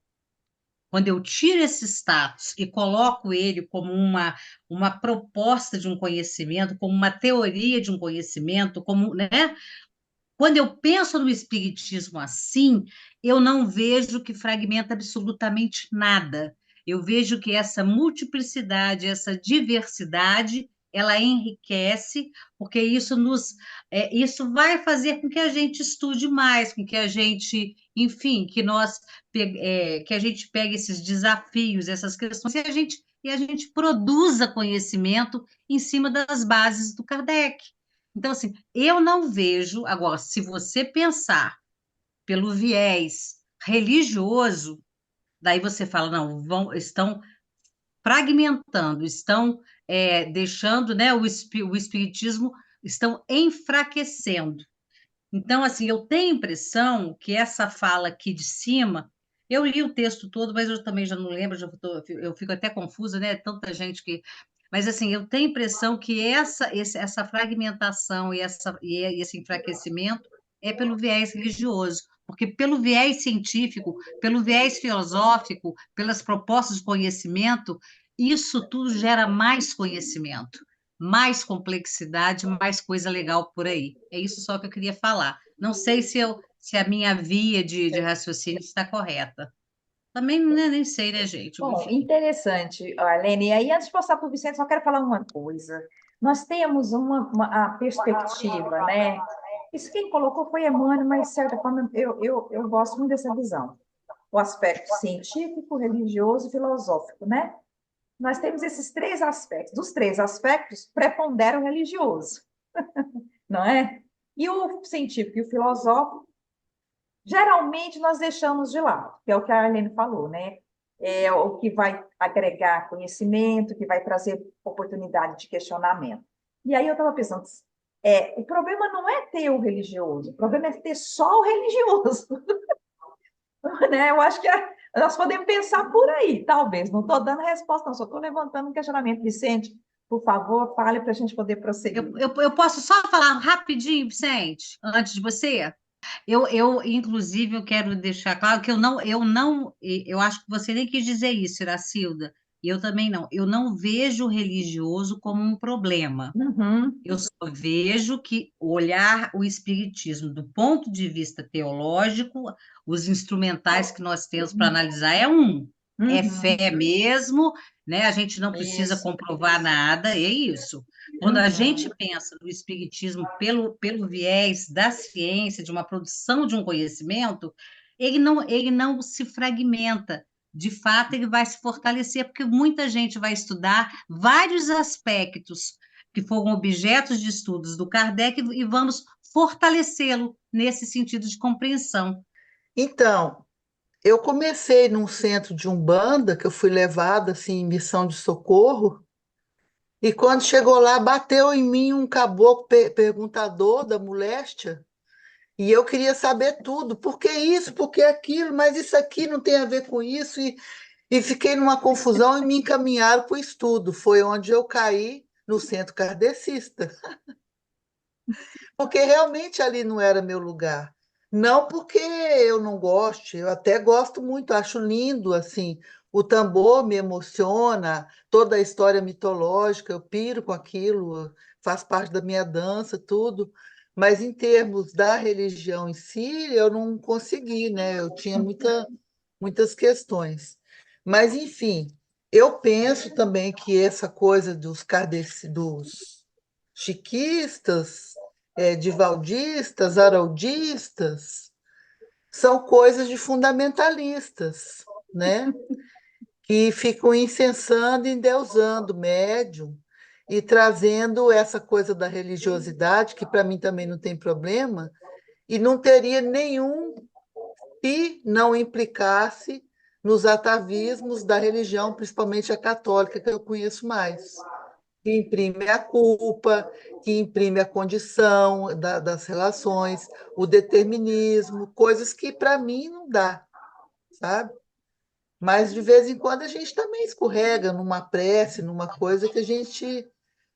Speaker 9: quando eu tiro esse status e coloco ele como uma proposta de um conhecimento, como uma teoria de um conhecimento, como, né? Quando eu penso no espiritismo assim, eu não vejo que fragmenta absolutamente nada. Eu vejo que essa multiplicidade, essa diversidade, ela enriquece, porque isso vai fazer com que a gente estude mais, com que a gente, enfim, que a gente pegue esses desafios, essas questões, e a gente produza conhecimento em cima das bases do Kardec. Então, assim, eu não vejo. Agora, se você pensar pelo viés religioso, daí você fala, não, estão fragmentando, estão deixando, né, o espiritismo, estão enfraquecendo. Então, assim, eu tenho a impressão que essa fala aqui de cima, eu li o texto todo, mas eu também já não lembro, eu fico até confusa, né? Tanta gente que. Mas, assim, eu tenho a impressão que essa fragmentação e esse enfraquecimento é pelo viés religioso, porque pelo viés científico, pelo viés filosófico, pelas propostas de conhecimento, isso tudo gera mais conhecimento, mais complexidade, mais coisa legal por aí. É isso só que eu queria falar. Não sei se a minha via de raciocínio está correta. Também né, nem sei, né, gente?
Speaker 1: Bom, interessante, Arlene. E aí, antes de passar para o Vicente, só quero falar uma coisa. Nós temos a perspectiva, né? Isso quem colocou foi Emmanuel, mas, de certa forma, eu gosto muito dessa visão. O aspecto científico, religioso e filosófico, né? Nós temos esses três aspectos. Dos três aspectos, prepondera o religioso, não é? E o científico e o filosófico, geralmente nós deixamos de lado, que é o que a Arlene falou, né? É o que vai agregar conhecimento, que vai trazer oportunidade de questionamento. E aí eu estava pensando, o problema não é ter o religioso, o problema é ter só o religioso. Né? Eu acho que nós podemos pensar por aí, talvez. Não estou dando resposta, não, só estou levantando um questionamento. Vicente, por favor, fale para a gente poder prosseguir.
Speaker 9: Eu posso só falar rapidinho, Vicente, antes de você? Inclusive, eu quero deixar claro que eu acho que você nem quis dizer isso, Iracilda, e eu também não. Eu não vejo o religioso como um problema.
Speaker 1: Uhum,
Speaker 9: Eu só vejo que olhar o espiritismo do ponto de vista teológico, os instrumentais que nós temos para analisar é
Speaker 1: uhum,
Speaker 9: fé mesmo, né? A gente não precisa
Speaker 1: isso.
Speaker 9: comprovar nada, é isso. Quando a gente
Speaker 1: Uhum.
Speaker 9: pensa no espiritismo pelo viés da ciência, de uma produção de um conhecimento, ele não se fragmenta. De fato, ele vai se fortalecer, porque muita gente vai estudar vários aspectos que foram objetos de estudos do Kardec e vamos fortalecê-lo nesse sentido de compreensão.
Speaker 6: Então, eu comecei num centro de Umbanda, que eu fui levada assim, em missão de socorro, e quando chegou lá, bateu em mim um caboclo perguntador da moléstia, e eu queria saber tudo, por que isso, por que aquilo, mas isso aqui não tem a ver com isso, e fiquei numa confusão e me encaminharam para o estudo. Foi onde eu caí no centro kardecista, porque realmente ali não era meu lugar. Não porque eu não goste, eu até gosto muito, acho lindo, assim, o tambor me emociona, toda a história mitológica, eu piro com aquilo, faz parte da minha dança, tudo, mas em termos da religião em si, eu não consegui, né? Eu tinha muitas questões. Mas, enfim, eu penso também que essa coisa dos chiquistas, divaldistas, haroldistas, são coisas de fundamentalistas, né? Que ficam incensando e endeusando o médium e trazendo essa coisa da religiosidade, que para mim também não tem problema, e não teria nenhum se não implicasse nos atavismos da religião, principalmente a católica, que eu conheço mais, que imprime a culpa, que imprime a condição das relações, o determinismo, coisas que para mim não dá, sabe? Mas de vez em quando a gente também escorrega numa prece, numa coisa que a gente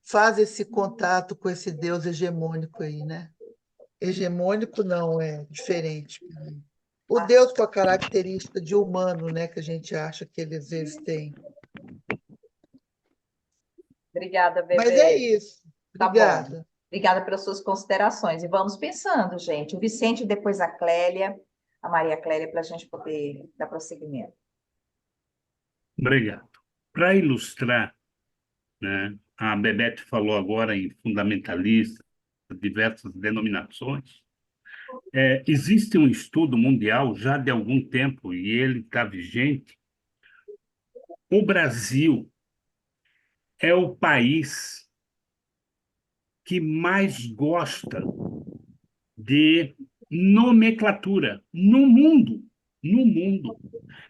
Speaker 6: faz esse contato com esse Deus hegemônico aí, né? Hegemônico não, é diferente. O Deus com a característica de humano, né, que a gente acha que ele às vezes tem.
Speaker 1: Obrigada,
Speaker 6: Mas é
Speaker 1: Bebê.
Speaker 6: isso.
Speaker 1: Tá bom.
Speaker 6: Obrigada.
Speaker 1: Obrigada pelas suas considerações. E vamos pensando, gente. O Vicente, depois a Clélia, a Maria Clélia, para a gente poder dar prosseguimento.
Speaker 3: Obrigado. Para ilustrar, né, a Bebete falou agora em fundamentalista, diversas denominações. Existe um estudo mundial já de algum tempo, e ele está vigente. O Brasil é o país que mais gosta de nomenclatura no mundo. No mundo.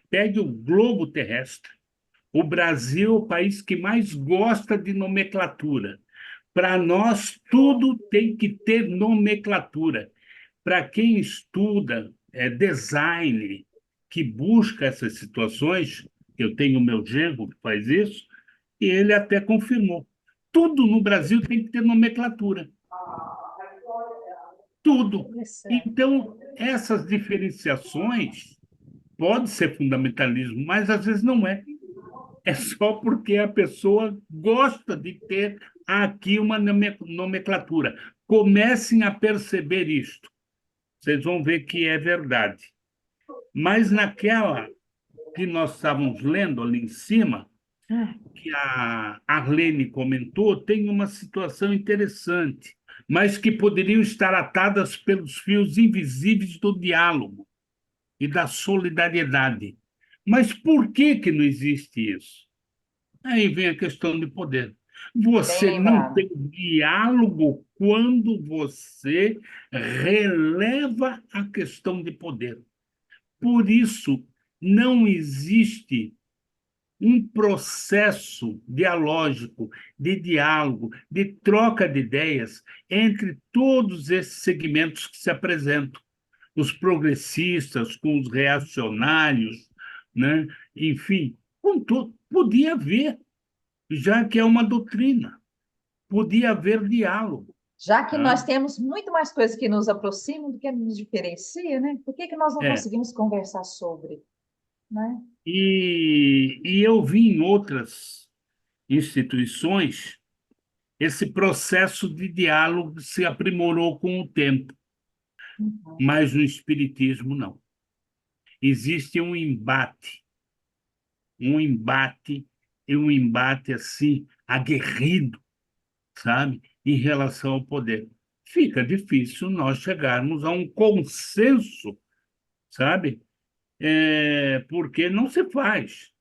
Speaker 3: Pegue o globo terrestre. O Brasil é o país que mais gosta de nomenclatura. Para nós, tudo tem que ter nomenclatura. Para quem estuda design, que busca essas situações, eu tenho o meu genro que faz isso, e ele até confirmou. Tudo no Brasil tem que ter nomenclatura. Tudo. Então, essas diferenciações pode ser fundamentalismo, mas às vezes não é. É só porque a pessoa gosta de ter aqui uma nomenclatura. Comecem a perceber isto. Vocês vão ver que é verdade. Mas naquela que nós estávamos lendo ali em cima, que a Arlene comentou, tem uma situação interessante, mas que poderiam estar atadas pelos fios invisíveis do diálogo e da solidariedade. Mas por que que não existe isso? Aí vem a questão de poder. Você
Speaker 1: Bem
Speaker 3: não
Speaker 1: lembrado.
Speaker 3: tem diálogo quando você releva a questão de poder. Por isso, não existe um processo dialógico, de diálogo, de troca de ideias entre todos esses segmentos que se apresentam. Os progressistas com os reacionários, né? Enfim, podia haver, já que é uma doutrina, podia haver diálogo.
Speaker 1: Já que nós
Speaker 3: Tá?
Speaker 1: temos muito mais coisas que nos aproximam do que nos diferencia, né? Por que que nós não
Speaker 3: É.
Speaker 1: conseguimos conversar sobre, né?
Speaker 3: E eu vi em outras instituições esse processo de diálogo se aprimorou com o tempo,
Speaker 1: Uhum.
Speaker 3: mas no espiritismo não. Existe um embate assim aguerrido, sabe, em relação ao poder. Fica difícil nós chegarmos a um consenso, sabe? Porque não se faz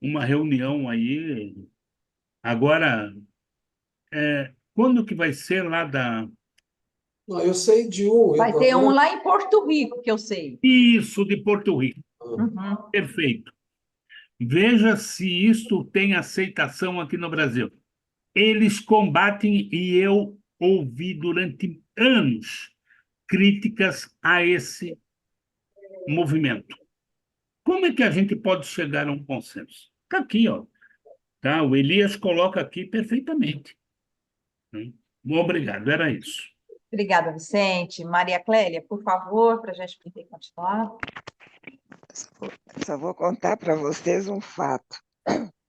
Speaker 3: uma reunião aí. Agora, quando que vai ser lá da...
Speaker 2: Não, eu sei de um.
Speaker 1: Vai ter um lá em Porto Rico, que eu sei.
Speaker 3: Isso, de Porto Rico.
Speaker 1: Uhum.
Speaker 3: Perfeito. Veja se isso tem aceitação aqui no Brasil. Eles combatem, e eu ouvi durante anos críticas a esse movimento. Como é que a gente pode chegar a um consenso? Está aqui, ó. Tá? O Elias coloca aqui perfeitamente. Obrigado, era isso.
Speaker 1: Obrigada, Vicente. Maria Clélia, por favor, para a gente poder continuar.
Speaker 4: Só vou contar para vocês um fato.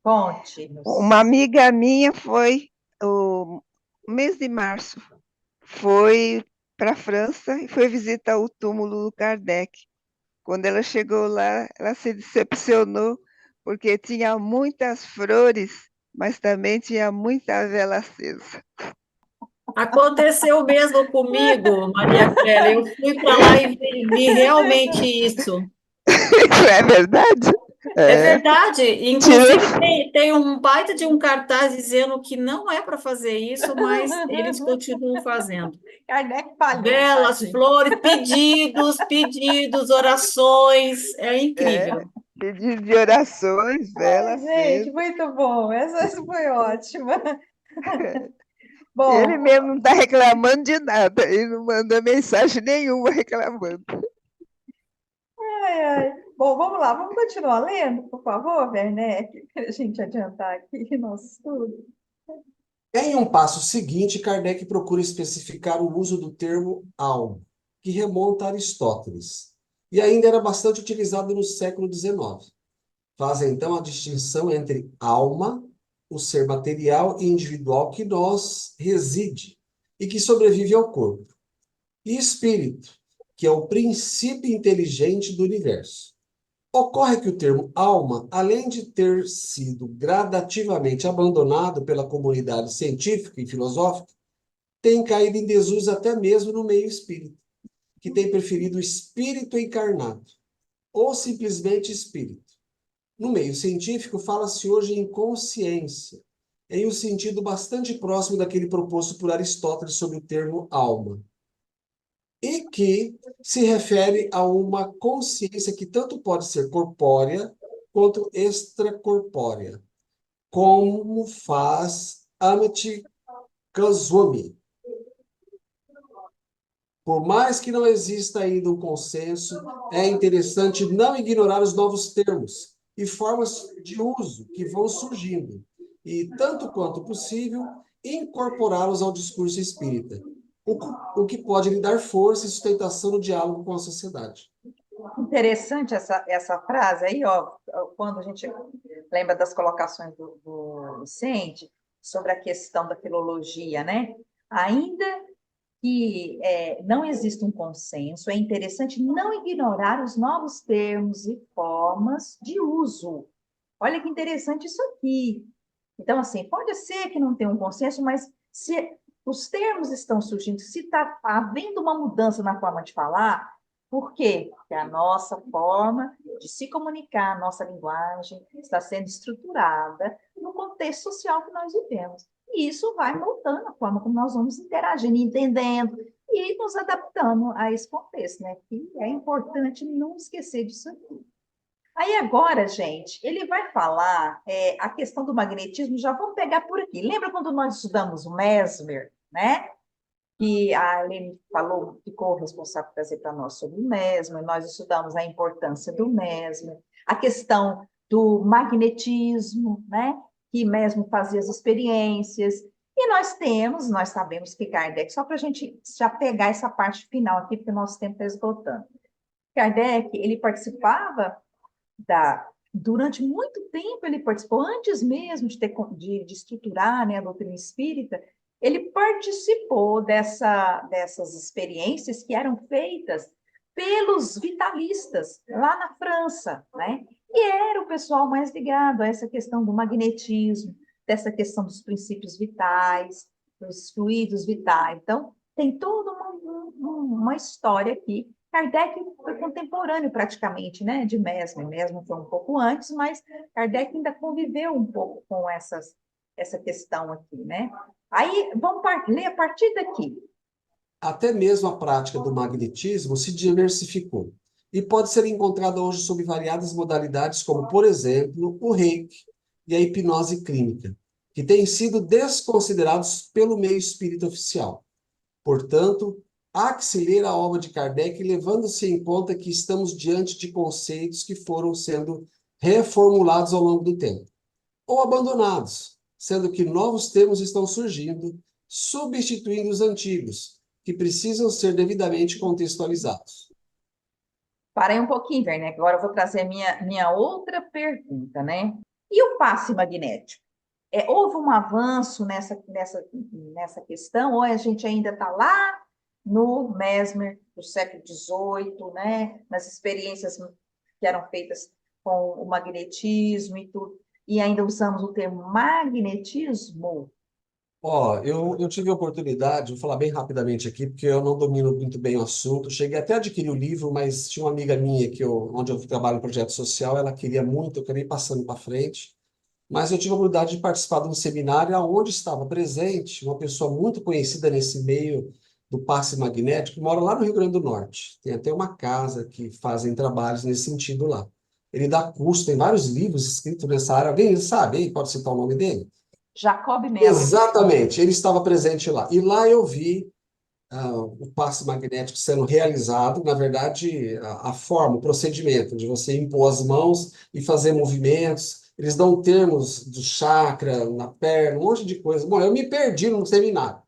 Speaker 1: Conte.
Speaker 4: Uma amiga minha foi, o mês de março, foi para a França e foi visitar o túmulo do Kardec. Quando ela chegou lá, ela se decepcionou, porque tinha muitas flores, mas também tinha muita vela acesa.
Speaker 7: Aconteceu o mesmo comigo, Maria Clélia. Eu fui para lá e vi realmente isso.
Speaker 4: Isso é verdade?
Speaker 7: É
Speaker 4: É,
Speaker 7: verdade.
Speaker 4: tirou.
Speaker 7: Inclusive, tem um baita de um cartaz dizendo que não é para fazer isso, mas eles continuam fazendo.
Speaker 1: Kardec falhou,
Speaker 7: Velas,
Speaker 1: tadinho.
Speaker 7: flores, pedidos, orações. É
Speaker 4: É,
Speaker 7: incrível.
Speaker 4: pedido de orações, vela
Speaker 1: Ai, gente,
Speaker 4: acesa.
Speaker 1: muito bom. Essa foi ótima.
Speaker 4: Ele
Speaker 1: Bom,
Speaker 4: mesmo não está reclamando de nada, ele não manda mensagem nenhuma reclamando.
Speaker 1: bom, vamos lá, vamos continuar lendo, por favor, Werneck, para a gente adiantar aqui nosso estudo.
Speaker 2: Em um passo seguinte, Kardec procura especificar o uso do termo alma, que remonta a Aristóteles, e ainda era bastante utilizado no século XIX. Faz então a distinção entre alma, o ser material e individual que nós reside e que sobrevive ao corpo, e espírito, que é o princípio inteligente do universo. Ocorre que o termo alma, além de ter sido gradativamente abandonado pela comunidade científica e filosófica, tem caído em desuso até mesmo no meio espírita, que tem preferido o espírito encarnado, ou simplesmente espírito. No meio científico, fala-se hoje em consciência, em um sentido bastante próximo daquele proposto por Aristóteles sobre o termo alma, e que se refere a uma consciência que tanto pode ser corpórea quanto extracorpórea, como faz Amit Goswami. Por mais que não exista ainda um consenso, é interessante não ignorar os novos termos e formas de uso que vão surgindo, e, tanto quanto possível, incorporá-los ao discurso espírita, o que pode lhe dar força e sustentação no diálogo com a sociedade.
Speaker 1: Interessante essa frase aí, ó, quando a gente lembra das colocações do Vicente sobre a questão da filologia, né? Ainda que não existe um consenso, é interessante não ignorar os novos termos e formas de uso. Olha que interessante isso aqui. Então, assim, pode ser que não tenha um consenso, mas se os termos estão surgindo, se está havendo uma mudança na forma de falar, por quê? Porque a nossa forma de se comunicar, a nossa linguagem, está sendo estruturada no contexto social que nós vivemos. E isso vai moldando a forma como nós vamos interagindo, entendendo e nos adaptando a esse contexto, né? Que é importante não esquecer disso aqui. Aí agora, gente, ele vai falar a questão do magnetismo, já vamos pegar por aqui. Lembra quando nós estudamos o Mesmer, né? Que a Aline falou, ficou responsável por trazer para nós sobre o Mesmer, nós estudamos a importância do Mesmer, a questão do magnetismo, né? Que Mesmer fazia as experiências, e nós sabemos que Kardec, só para a gente já pegar essa parte final aqui, porque o nosso tempo está esgotando. Kardec, ele participava durante muito tempo ele participou, antes mesmo de estruturar, né, a doutrina espírita, ele participou dessas experiências que eram feitas pelos vitalistas lá na França, né? E era o pessoal mais ligado a essa questão do magnetismo, dessa questão dos princípios vitais, dos fluidos vitais. Então, tem toda uma história aqui. Kardec foi contemporâneo praticamente, né, de Mesmer. Mesmer foi um pouco antes, mas Kardec ainda conviveu um pouco com essa questão aqui, né? Aí, vamos ler a partir daqui.
Speaker 2: Até mesmo a prática do magnetismo se diversificou e pode ser encontrada hoje sob variadas modalidades, como, por exemplo, o reiki e a hipnose clínica, que têm sido desconsiderados pelo meio espírita oficial. Portanto, há que se ler a obra de Kardec levando-se em conta que estamos diante de conceitos que foram sendo reformulados ao longo do tempo, ou abandonados, sendo que novos termos estão surgindo, substituindo os antigos, que precisam ser devidamente contextualizados.
Speaker 1: Parei um pouquinho, Werner, agora eu vou trazer minha outra pergunta, né? E o passe magnético? Houve um avanço nessa questão, ou a gente ainda está lá no Mesmer do século XVIII, né? Nas experiências que eram feitas com o magnetismo e tudo, e ainda usamos o termo magnetismo.
Speaker 2: Ó, eu tive a oportunidade, vou falar bem rapidamente aqui, porque eu não domino muito bem o assunto. Cheguei até a adquirir o livro, mas tinha uma amiga minha onde eu trabalho em projeto social, ela queria muito, eu acabei passando para frente. Mas eu tive a oportunidade de participar de um seminário onde estava presente uma pessoa muito conhecida nesse meio do passe magnético, que mora lá no Rio Grande do Norte. Tem até uma casa que fazem trabalhos nesse sentido lá. Ele dá curso, tem vários livros escritos nessa área. Alguém sabe, hein? Pode citar o nome dele?
Speaker 1: Jacob Mello.
Speaker 2: Exatamente, ele estava presente lá. E lá eu vi o passe magnético sendo realizado, na verdade, a forma, o procedimento de você impor as mãos e fazer movimentos. Eles dão termos do chakra na perna, um monte de coisa. Bom, eu me perdi num seminário.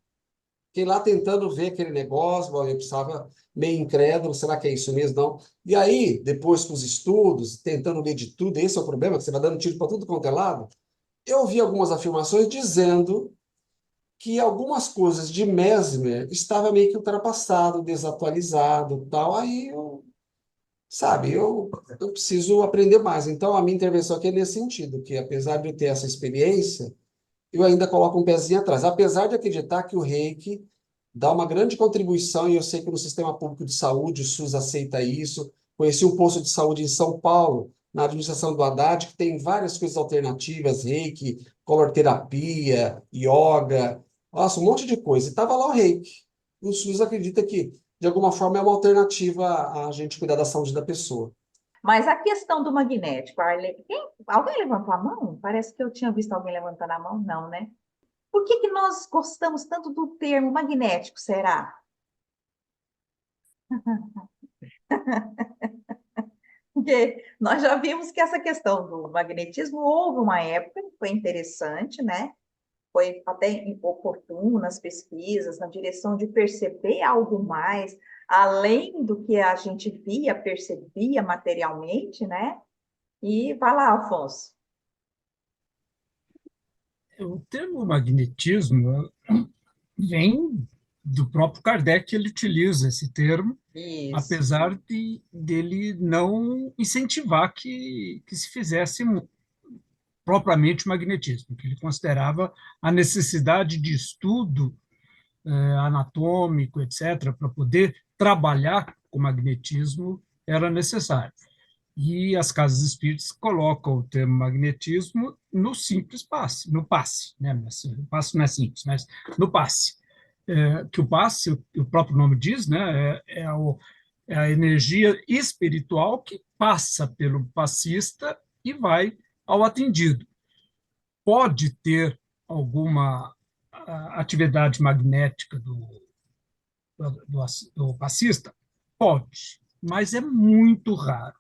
Speaker 2: Fiquei lá tentando ver aquele negócio, bom, eu precisava meio incrédulo, será que é isso mesmo? Não. E aí, depois com os estudos, tentando ler de tudo, esse é o problema, que você vai dando tiro para tudo quanto é lado, eu vi algumas afirmações dizendo que algumas coisas de Mesmer estava meio que ultrapassado, desatualizado, tal. Aí eu, sabe, eu preciso aprender mais. Então a minha intervenção aqui é nesse sentido, que apesar de eu ter essa experiência, eu ainda coloco um pezinho atrás, apesar de acreditar que o Reiki dá uma grande contribuição, e eu sei que no sistema público de saúde, o SUS aceita isso. Conheci um posto de saúde em São Paulo, na administração do Haddad, que tem várias coisas alternativas, Reiki, color terapia, yoga, nossa, um monte de coisa. E estava lá o Reiki. O SUS acredita que, de alguma forma, é uma alternativa a gente cuidar da saúde da pessoa.
Speaker 1: Mas a questão do magnético, alguém levantou a mão? Parece que eu tinha visto alguém levantando a mão, não, né? Por que que nós gostamos tanto do termo magnético, será? Porque nós já vimos que essa questão do magnetismo houve uma época que foi interessante, né? Foi até oportuno nas pesquisas, na direção de perceber algo mais, além do que a gente via, percebia materialmente, né? E vai lá, Afonso.
Speaker 5: O termo magnetismo vem do próprio Kardec, ele utiliza esse termo,
Speaker 1: Isso.
Speaker 5: apesar dele não incentivar que se fizesse propriamente o magnetismo, que ele considerava a necessidade de estudo anatômico, etc., para poder trabalhar com magnetismo era necessário. E as casas espíritas colocam o termo magnetismo no simples passe, no passe, né? O passe não é simples, mas no passe. Que o passe, o próprio nome diz, né? É a energia espiritual que passa pelo passista e vai ao atendido. Pode ter alguma atividade magnética do passista? Pode, mas é muito raro.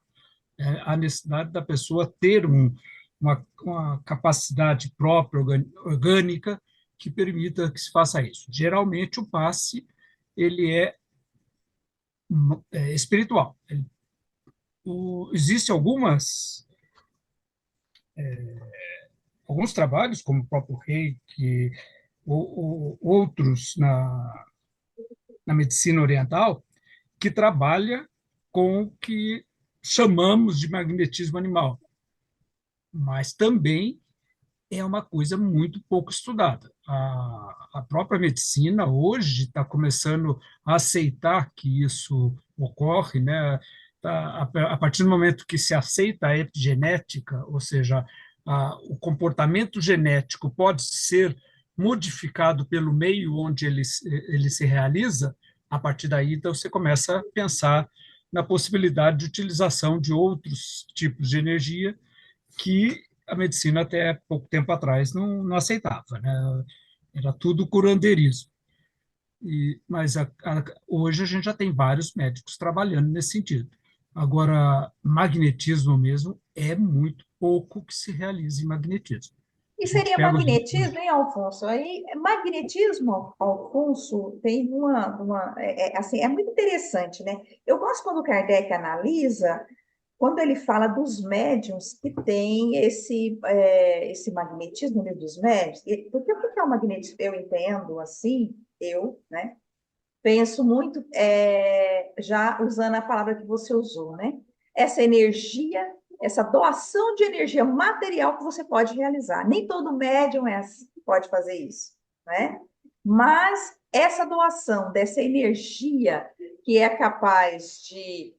Speaker 5: A necessidade da pessoa ter uma capacidade própria, orgânica, que permita que se faça isso. Geralmente, o passe ele é espiritual. Existem alguns trabalhos, como o próprio Reiki, ou outros na medicina oriental, que trabalha com o que chamamos de magnetismo animal, mas também é uma coisa muito pouco estudada. A própria medicina hoje está começando a aceitar que isso ocorre, né? A partir do momento que se aceita a epigenética, ou seja, o comportamento genético pode ser modificado pelo meio onde ele se realiza, a partir daí, então, você começa a pensar na possibilidade de utilização de outros tipos de energia que a medicina até pouco tempo atrás não aceitava, né? Era tudo curandeirismo. Mas hoje a gente já tem vários médicos trabalhando nesse sentido. Agora, magnetismo mesmo é muito pouco que se realiza em magnetismo.
Speaker 1: E
Speaker 5: A gente
Speaker 1: seria
Speaker 5: pega os
Speaker 1: magnetismo, hein, Alfonso? Aí, magnetismo, Alfonso, tem assim, é muito interessante, né? Eu gosto quando o Kardec analisa, quando ele fala dos médiums que tem esse magnetismo, né, dos médiums, porque o que é o magnetismo? Eu entendo assim, né? penso muito, já usando a palavra que você usou, né? Essa energia, essa doação de energia material que você pode realizar. Nem todo médium assim que pode fazer isso, né? Mas essa doação dessa energia que é capaz de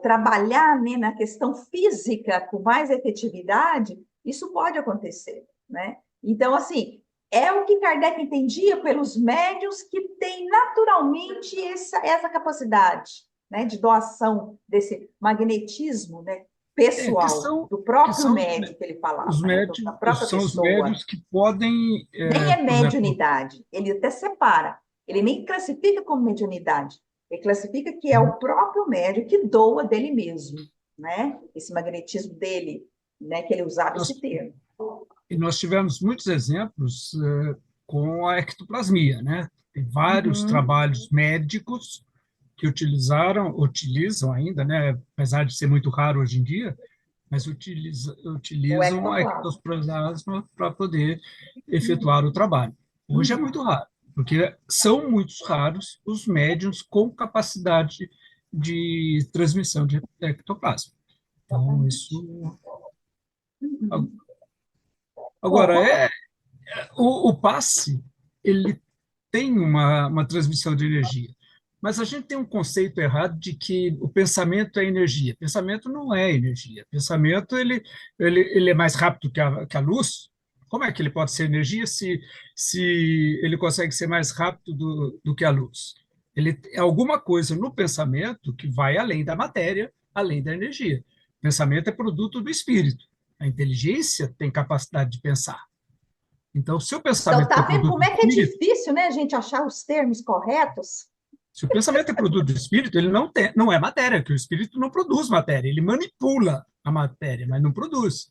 Speaker 1: trabalhar, né, na questão física com mais efetividade, isso pode acontecer, né? Então, assim, é o que Kardec entendia pelos médiuns que têm naturalmente essa capacidade, né, de doação desse magnetismo, né,
Speaker 5: Que
Speaker 1: pessoal,
Speaker 5: são,
Speaker 1: do
Speaker 5: que
Speaker 1: próprio
Speaker 5: são
Speaker 1: médium que ele
Speaker 5: os
Speaker 1: falava, né, da própria
Speaker 5: médios, são os
Speaker 1: pessoa.
Speaker 5: médios que podem,
Speaker 1: Nem é
Speaker 5: por exemplo,
Speaker 1: mediunidade, ele até separa, ele nem classifica como mediunidade, ele classifica que é o próprio médium que doa dele mesmo, né? Esse magnetismo dele, né? Que ele usava
Speaker 5: nós,
Speaker 1: esse termo.
Speaker 5: e nós tivemos muitos exemplos com a ectoplasmia, né? Tem vários
Speaker 1: Uhum.
Speaker 5: trabalhos médicos que utilizam ainda, né? Apesar de ser muito raro hoje em dia, mas
Speaker 1: O
Speaker 5: utilizam a
Speaker 1: ectoplasma.
Speaker 5: ectoplasma para poder efetuar o trabalho. Hoje é
Speaker 1: Uhum.
Speaker 5: muito raro, porque são muito raros os médiums com capacidade de transmissão de ectoplasma. Então, isso.
Speaker 1: Uhum. Bom,
Speaker 5: Agora, o passe, ele tem uma transmissão de energia. Mas a gente tem um conceito errado de que o pensamento é energia. Pensamento não é energia. Pensamento ele é mais rápido que a luz. Como é que ele pode ser energia se ele consegue ser mais rápido do que a luz? Ele é alguma coisa no pensamento que vai além da matéria, além da energia. O pensamento é produto do espírito. A inteligência tem capacidade de pensar. Então, se o
Speaker 1: então
Speaker 5: pensamento
Speaker 1: tá
Speaker 5: é
Speaker 1: vendo
Speaker 5: produto
Speaker 1: como
Speaker 5: do
Speaker 1: é que é
Speaker 5: espírito,
Speaker 1: difícil, né, a gente achar os termos corretos?
Speaker 5: se o pensamento é produto do espírito, ele não é matéria, que o espírito não produz matéria, ele manipula a matéria, mas não produz.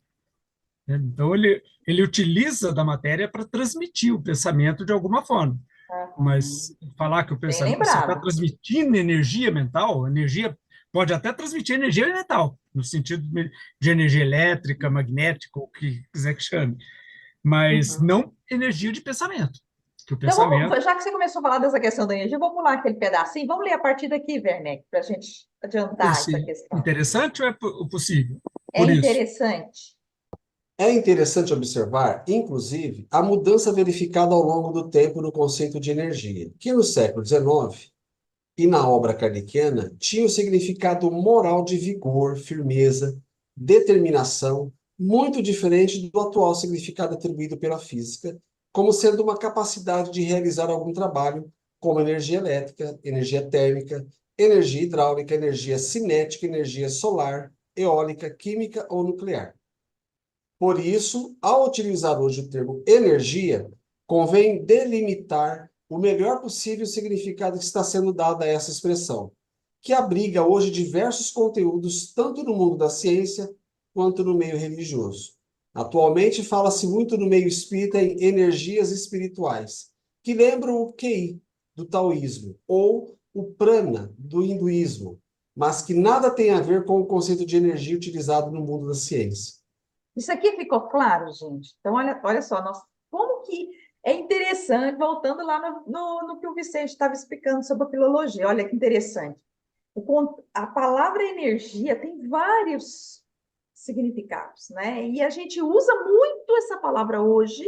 Speaker 5: Né? Então, ele utiliza da matéria para transmitir o pensamento de alguma forma.
Speaker 1: Uhum.
Speaker 5: Mas falar que o
Speaker 1: Bem
Speaker 5: pensamento, você está
Speaker 1: lembrado.
Speaker 5: transmitindo energia mental, energia pode até transmitir energia mental, no sentido de energia elétrica, magnética, ou o que quiser que chame, mas
Speaker 1: Uhum.
Speaker 5: não energia de pensamento. Que o
Speaker 1: Então,
Speaker 5: pensamento
Speaker 1: já que você começou a falar dessa questão da energia, vamos pular aquele pedacinho. Vamos ler a partir daqui, Werneck, para a gente adiantar essa
Speaker 5: esse
Speaker 1: questão.
Speaker 5: interessante ou é possível?
Speaker 1: É
Speaker 5: Por isso.
Speaker 1: interessante.
Speaker 2: É interessante observar, inclusive, a mudança verificada ao longo do tempo no conceito de energia, que no século XIX e na obra kardeciana tinha o significado moral de vigor, firmeza, determinação, muito diferente do atual significado atribuído pela física, como sendo uma capacidade de realizar algum trabalho, como energia elétrica, energia térmica, energia hidráulica, energia cinética, energia solar, eólica, química ou nuclear. Por isso, ao utilizar hoje o termo energia, convém delimitar o melhor possível significado que está sendo dado a essa expressão, que abriga hoje diversos conteúdos, tanto no mundo da ciência quanto no meio religioso. Atualmente fala-se muito no meio espírita em energias espirituais, que lembram o Qi do taoísmo ou o prana do hinduísmo, mas que nada tem a ver com o conceito de energia utilizado no mundo da ciência.
Speaker 1: Isso aqui ficou claro, gente? Então, olha só, como que é interessante, voltando lá no que o Vicente estava explicando sobre a filologia. Olha que interessante. A palavra energia tem vários significados, né? E a gente usa muito essa palavra hoje,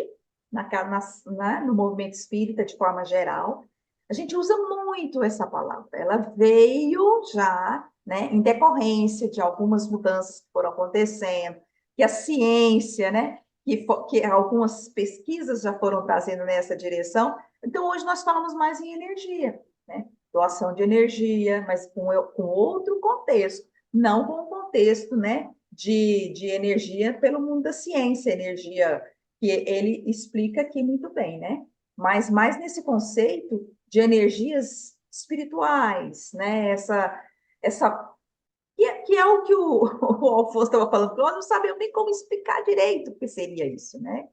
Speaker 1: no movimento espírita, de forma geral. A gente usa muito essa palavra. Ela veio já, né, em decorrência de algumas mudanças que foram acontecendo, que a ciência, né, que algumas pesquisas já foram trazendo nessa direção. Então, hoje nós falamos mais em energia, né? Doação de energia, mas com outro contexto, não com o contexto, né, de energia pelo mundo da ciência, energia que ele explica aqui muito bem, né? Mas mais nesse conceito de energias espirituais, né? Que é o que o Alfonso estava falando, porque nós não sabemos nem como explicar direito o que seria isso, né?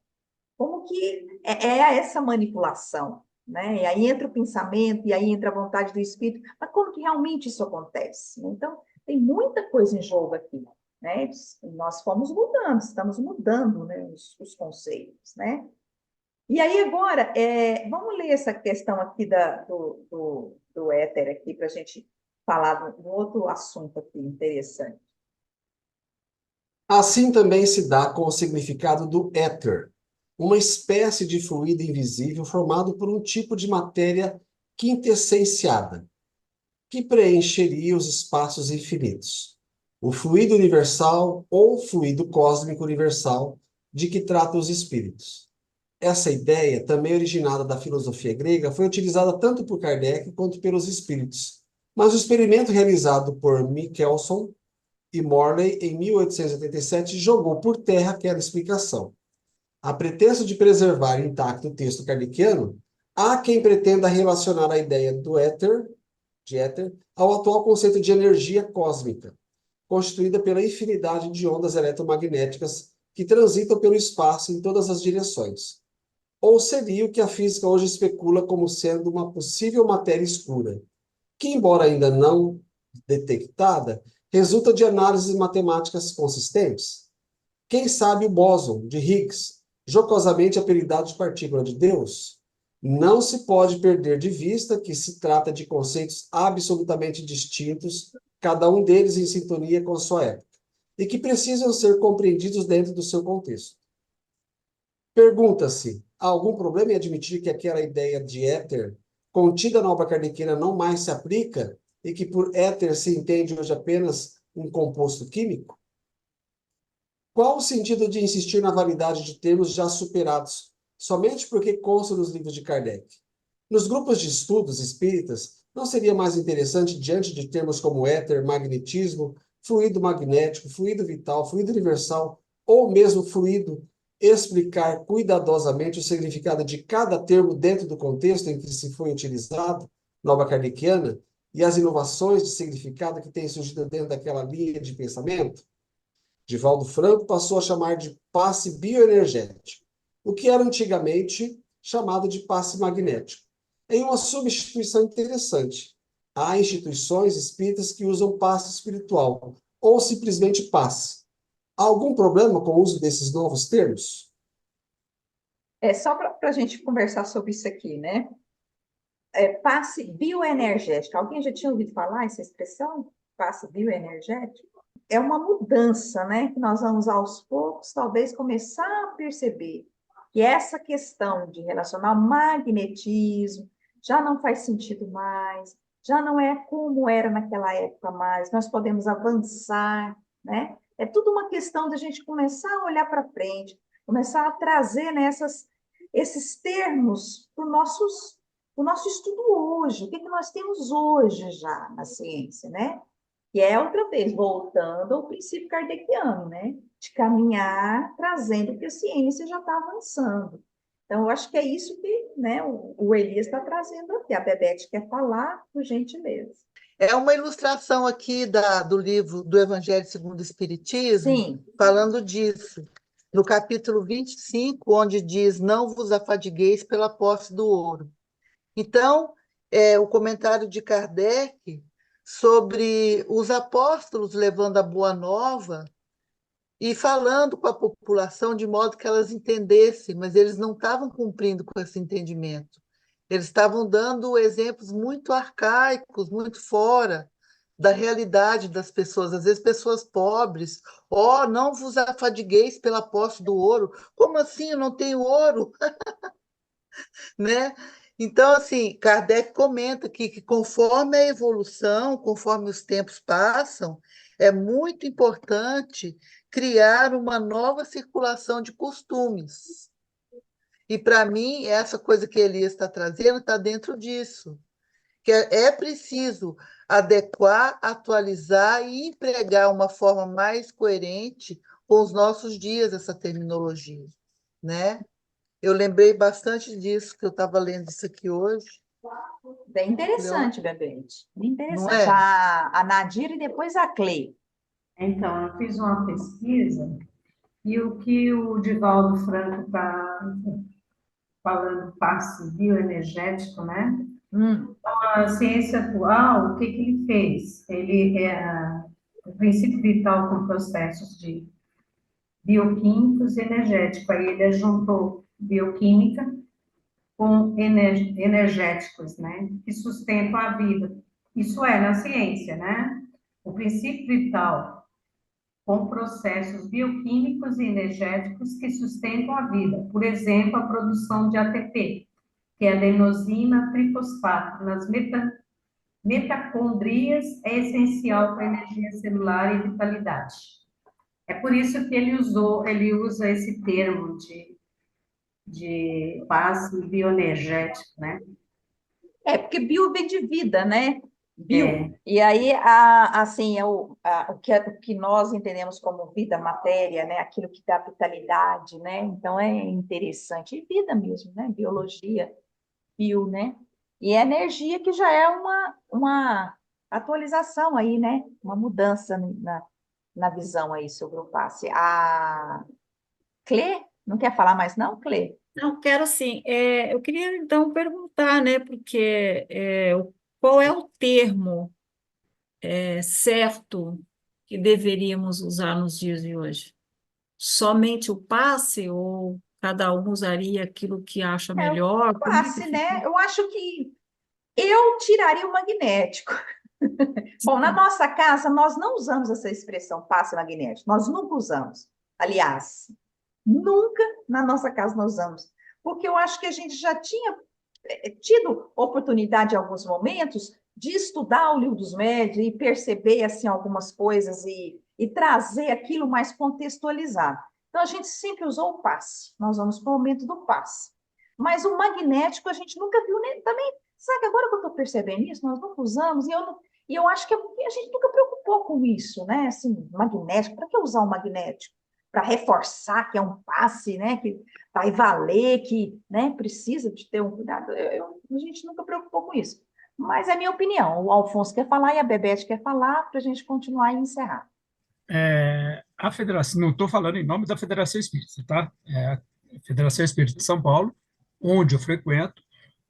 Speaker 1: Como que é essa manipulação, né? E aí entra o pensamento, e aí entra a vontade do espírito, mas como que realmente isso acontece? Então, tem muita coisa em jogo aqui, né? Nós fomos mudando, estamos mudando, né, os conceitos, né? E aí agora, vamos ler essa questão aqui do éter aqui, para a gente falar de um outro assunto aqui interessante.
Speaker 2: Assim também se dá com o significado do éter, uma espécie de fluido invisível formado por um tipo de matéria quintessenciada, que preencheria os espaços infinitos. O fluido universal ou fluido cósmico universal de que tratam os espíritos. Essa ideia, também originada da filosofia grega, foi utilizada tanto por Kardec quanto pelos espíritos. Mas o experimento realizado por Michelson e Morley em 1887 jogou por terra aquela explicação. A pretexto de preservar intacto o texto kardeciano, há quem pretenda relacionar a ideia de éter, ao atual conceito de energia cósmica, constituída pela infinidade de ondas eletromagnéticas que transitam pelo espaço em todas as direções. Ou seria o que a física hoje especula como sendo uma possível matéria escura, que, embora ainda não detectada, resulta de análises matemáticas consistentes. Quem sabe o bóson de Higgs, jocosamente apelidado de partícula de Deus? Não se pode perder de vista que se trata de conceitos absolutamente distintos, cada um deles em sintonia com a sua época, e que precisam ser compreendidos dentro do seu contexto. Pergunta-se, há algum problema em admitir que aquela ideia de éter contida na obra kardeciana não mais se aplica e que por éter se entende hoje apenas um composto químico? Qual o sentido de insistir na validade de termos já superados, somente porque constam nos livros de Kardec? Nos grupos de estudos espíritas, não seria mais interessante, diante de termos como éter, magnetismo, fluido magnético, fluido vital, fluido universal, ou mesmo fluido, explicar cuidadosamente o significado de cada termo dentro do contexto em que se foi utilizado, na obra kardeciana, e as inovações de significado que têm surgido dentro daquela linha de pensamento? Divaldo Franco passou a chamar de passe bioenergético, o que era antigamente chamado de passe magnético, em uma substituição interessante. Há instituições espíritas que usam passe espiritual, ou simplesmente passe. Há algum problema com o uso desses novos termos?
Speaker 1: Só para a gente conversar sobre isso aqui, né? Passe bioenergético. Alguém já tinha ouvido falar essa expressão? Passe bioenergético? É uma mudança, né? Que nós vamos aos poucos, talvez, começar a perceber que essa questão de relacionar o magnetismo já não faz sentido mais, já não é como era naquela época mais, nós podemos avançar, né? É tudo uma questão de a gente começar a olhar para frente, começar a trazer, né, esses termos para o nosso estudo hoje, o que nós temos hoje já na ciência, né? Que é, outra vez, voltando ao princípio kardeciano, né? De caminhar, trazendo que a ciência já está avançando. Então, eu acho que é isso que, né, o Elias está trazendo aqui. A Bebete quer falar, por gentileza.
Speaker 6: É uma ilustração aqui do livro do Evangelho segundo o Espiritismo,
Speaker 1: Sim.
Speaker 6: falando disso. No capítulo 25, onde diz, não vos afadigueis pela posse do ouro. Então, o comentário de Kardec sobre os apóstolos levando a boa nova e falando com a população de modo que elas entendessem, mas eles não estavam cumprindo com esse entendimento. Eles estavam dando exemplos muito arcaicos, muito fora da realidade das pessoas, às vezes pessoas pobres. Não vos afadigueis pela posse do ouro. Como assim? Eu não tenho ouro? Né? Então, assim, Kardec comenta que conforme a evolução, conforme os tempos passam, é muito importante criar uma nova circulação de costumes. E, para mim, essa coisa que Elias está trazendo está dentro disso, que é preciso adequar, atualizar e empregar uma forma mais coerente com os nossos dias essa terminologia, né? Eu lembrei bastante disso, que eu estava lendo isso aqui hoje.
Speaker 1: Bem interessante, Bebete. Bem
Speaker 6: Não
Speaker 1: interessante.
Speaker 6: é?
Speaker 1: A Nadira e depois a Clei.
Speaker 10: Então, eu fiz uma pesquisa e o que o Divaldo Franco está falando, passe bioenergético, né? A ciência atual, o que ele fez? Ele o princípio vital com processos de bioquímicos e energéticos. Aí ele juntou bioquímica com energéticos, né, que sustentam a vida. Isso é na ciência, né? O princípio vital com processos bioquímicos e energéticos que sustentam a vida. Por exemplo, a produção de ATP, que é adenosina trifosfato, nas mitocôndrias, é essencial para a energia celular e vitalidade. É por isso que ele usa esse termo de passe bioenergético, né?
Speaker 1: Porque bio vem de vida, né? Bio.
Speaker 10: É.
Speaker 1: E aí, assim, o que nós entendemos como vida, matéria, né? Aquilo que dá vitalidade, né? Então, é interessante. E vida mesmo, né? Biologia, bio, né? E a energia que já é uma atualização aí, né? Uma mudança na visão aí sobre o passe. A Clê, não quer falar mais não, Clê?
Speaker 7: Não, quero sim. Eu queria então perguntar, né, porque qual é o termo certo que deveríamos usar nos dias de hoje? Somente o passe ou cada um usaria aquilo que acha melhor?
Speaker 1: O
Speaker 7: Como é que
Speaker 1: passe,
Speaker 7: fica?
Speaker 1: né? Eu acho que eu tiraria o magnético. Bom, na nossa casa, nós não usamos essa expressão passe magnético. Nós nunca usamos. Aliás, nunca na nossa casa nós usamos. Porque eu acho que a gente já tinha tido oportunidade em alguns momentos de estudar o livro dos médios e perceber assim, algumas coisas e trazer aquilo mais contextualizado. Então, a gente sempre usou o passe. Nós vamos para o momento do passe. Mas o magnético a gente nunca viu nem, também. Sabe, agora que eu estou percebendo isso, nós nunca usamos, e eu acho que a gente nunca preocupou com isso, né? Assim, magnético, para que usar o magnético? Para reforçar que é um passe, né? Que vai valer, que, né, precisa de ter um cuidado. A gente nunca preocupou com isso. Mas é a minha opinião. O Alfonso quer falar e a Bebete quer falar para a gente continuar e encerrar.
Speaker 5: A federação, não estou falando em nome da Federação Espírita, tá? A Federação Espírita de São Paulo, onde eu frequento,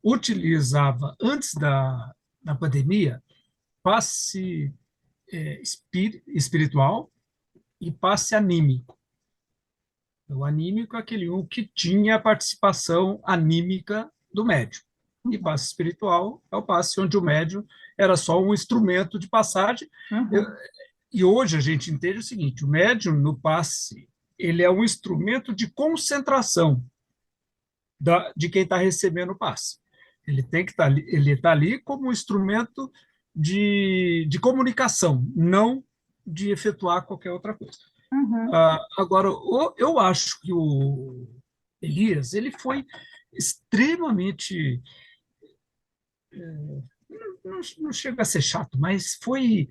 Speaker 5: utilizava, antes da pandemia, passe espiritual e passe anímico. O anímico é aquele que tinha a participação anímica do médium. E passe espiritual é o passe onde o médium era só um instrumento de passagem. E hoje a gente entende o seguinte: o médium no passe ele é um instrumento de concentração de quem está recebendo o passe. Ele tem que estar ali, ele está ali como um instrumento de comunicação, não de efetuar qualquer outra coisa. Agora, eu acho que o Elias ele foi extremamente não chega a ser chato, mas foi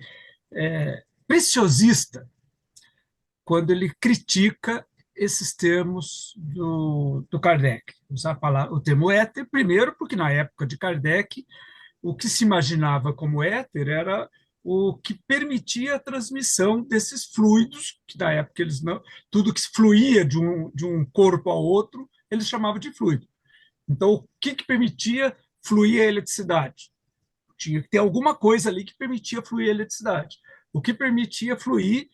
Speaker 5: preciosista quando ele critica esses termos do Kardec. Usar o termo éter, primeiro, porque na época de Kardec, o que se imaginava como éter era o que permitia a transmissão desses fluidos, que na época eles não. Tudo que fluía de um corpo ao outro, eles chamavam de fluido. Então, o que permitia fluir a eletricidade? Tinha que ter alguma coisa ali que permitia fluir a eletricidade. O que permitia fluir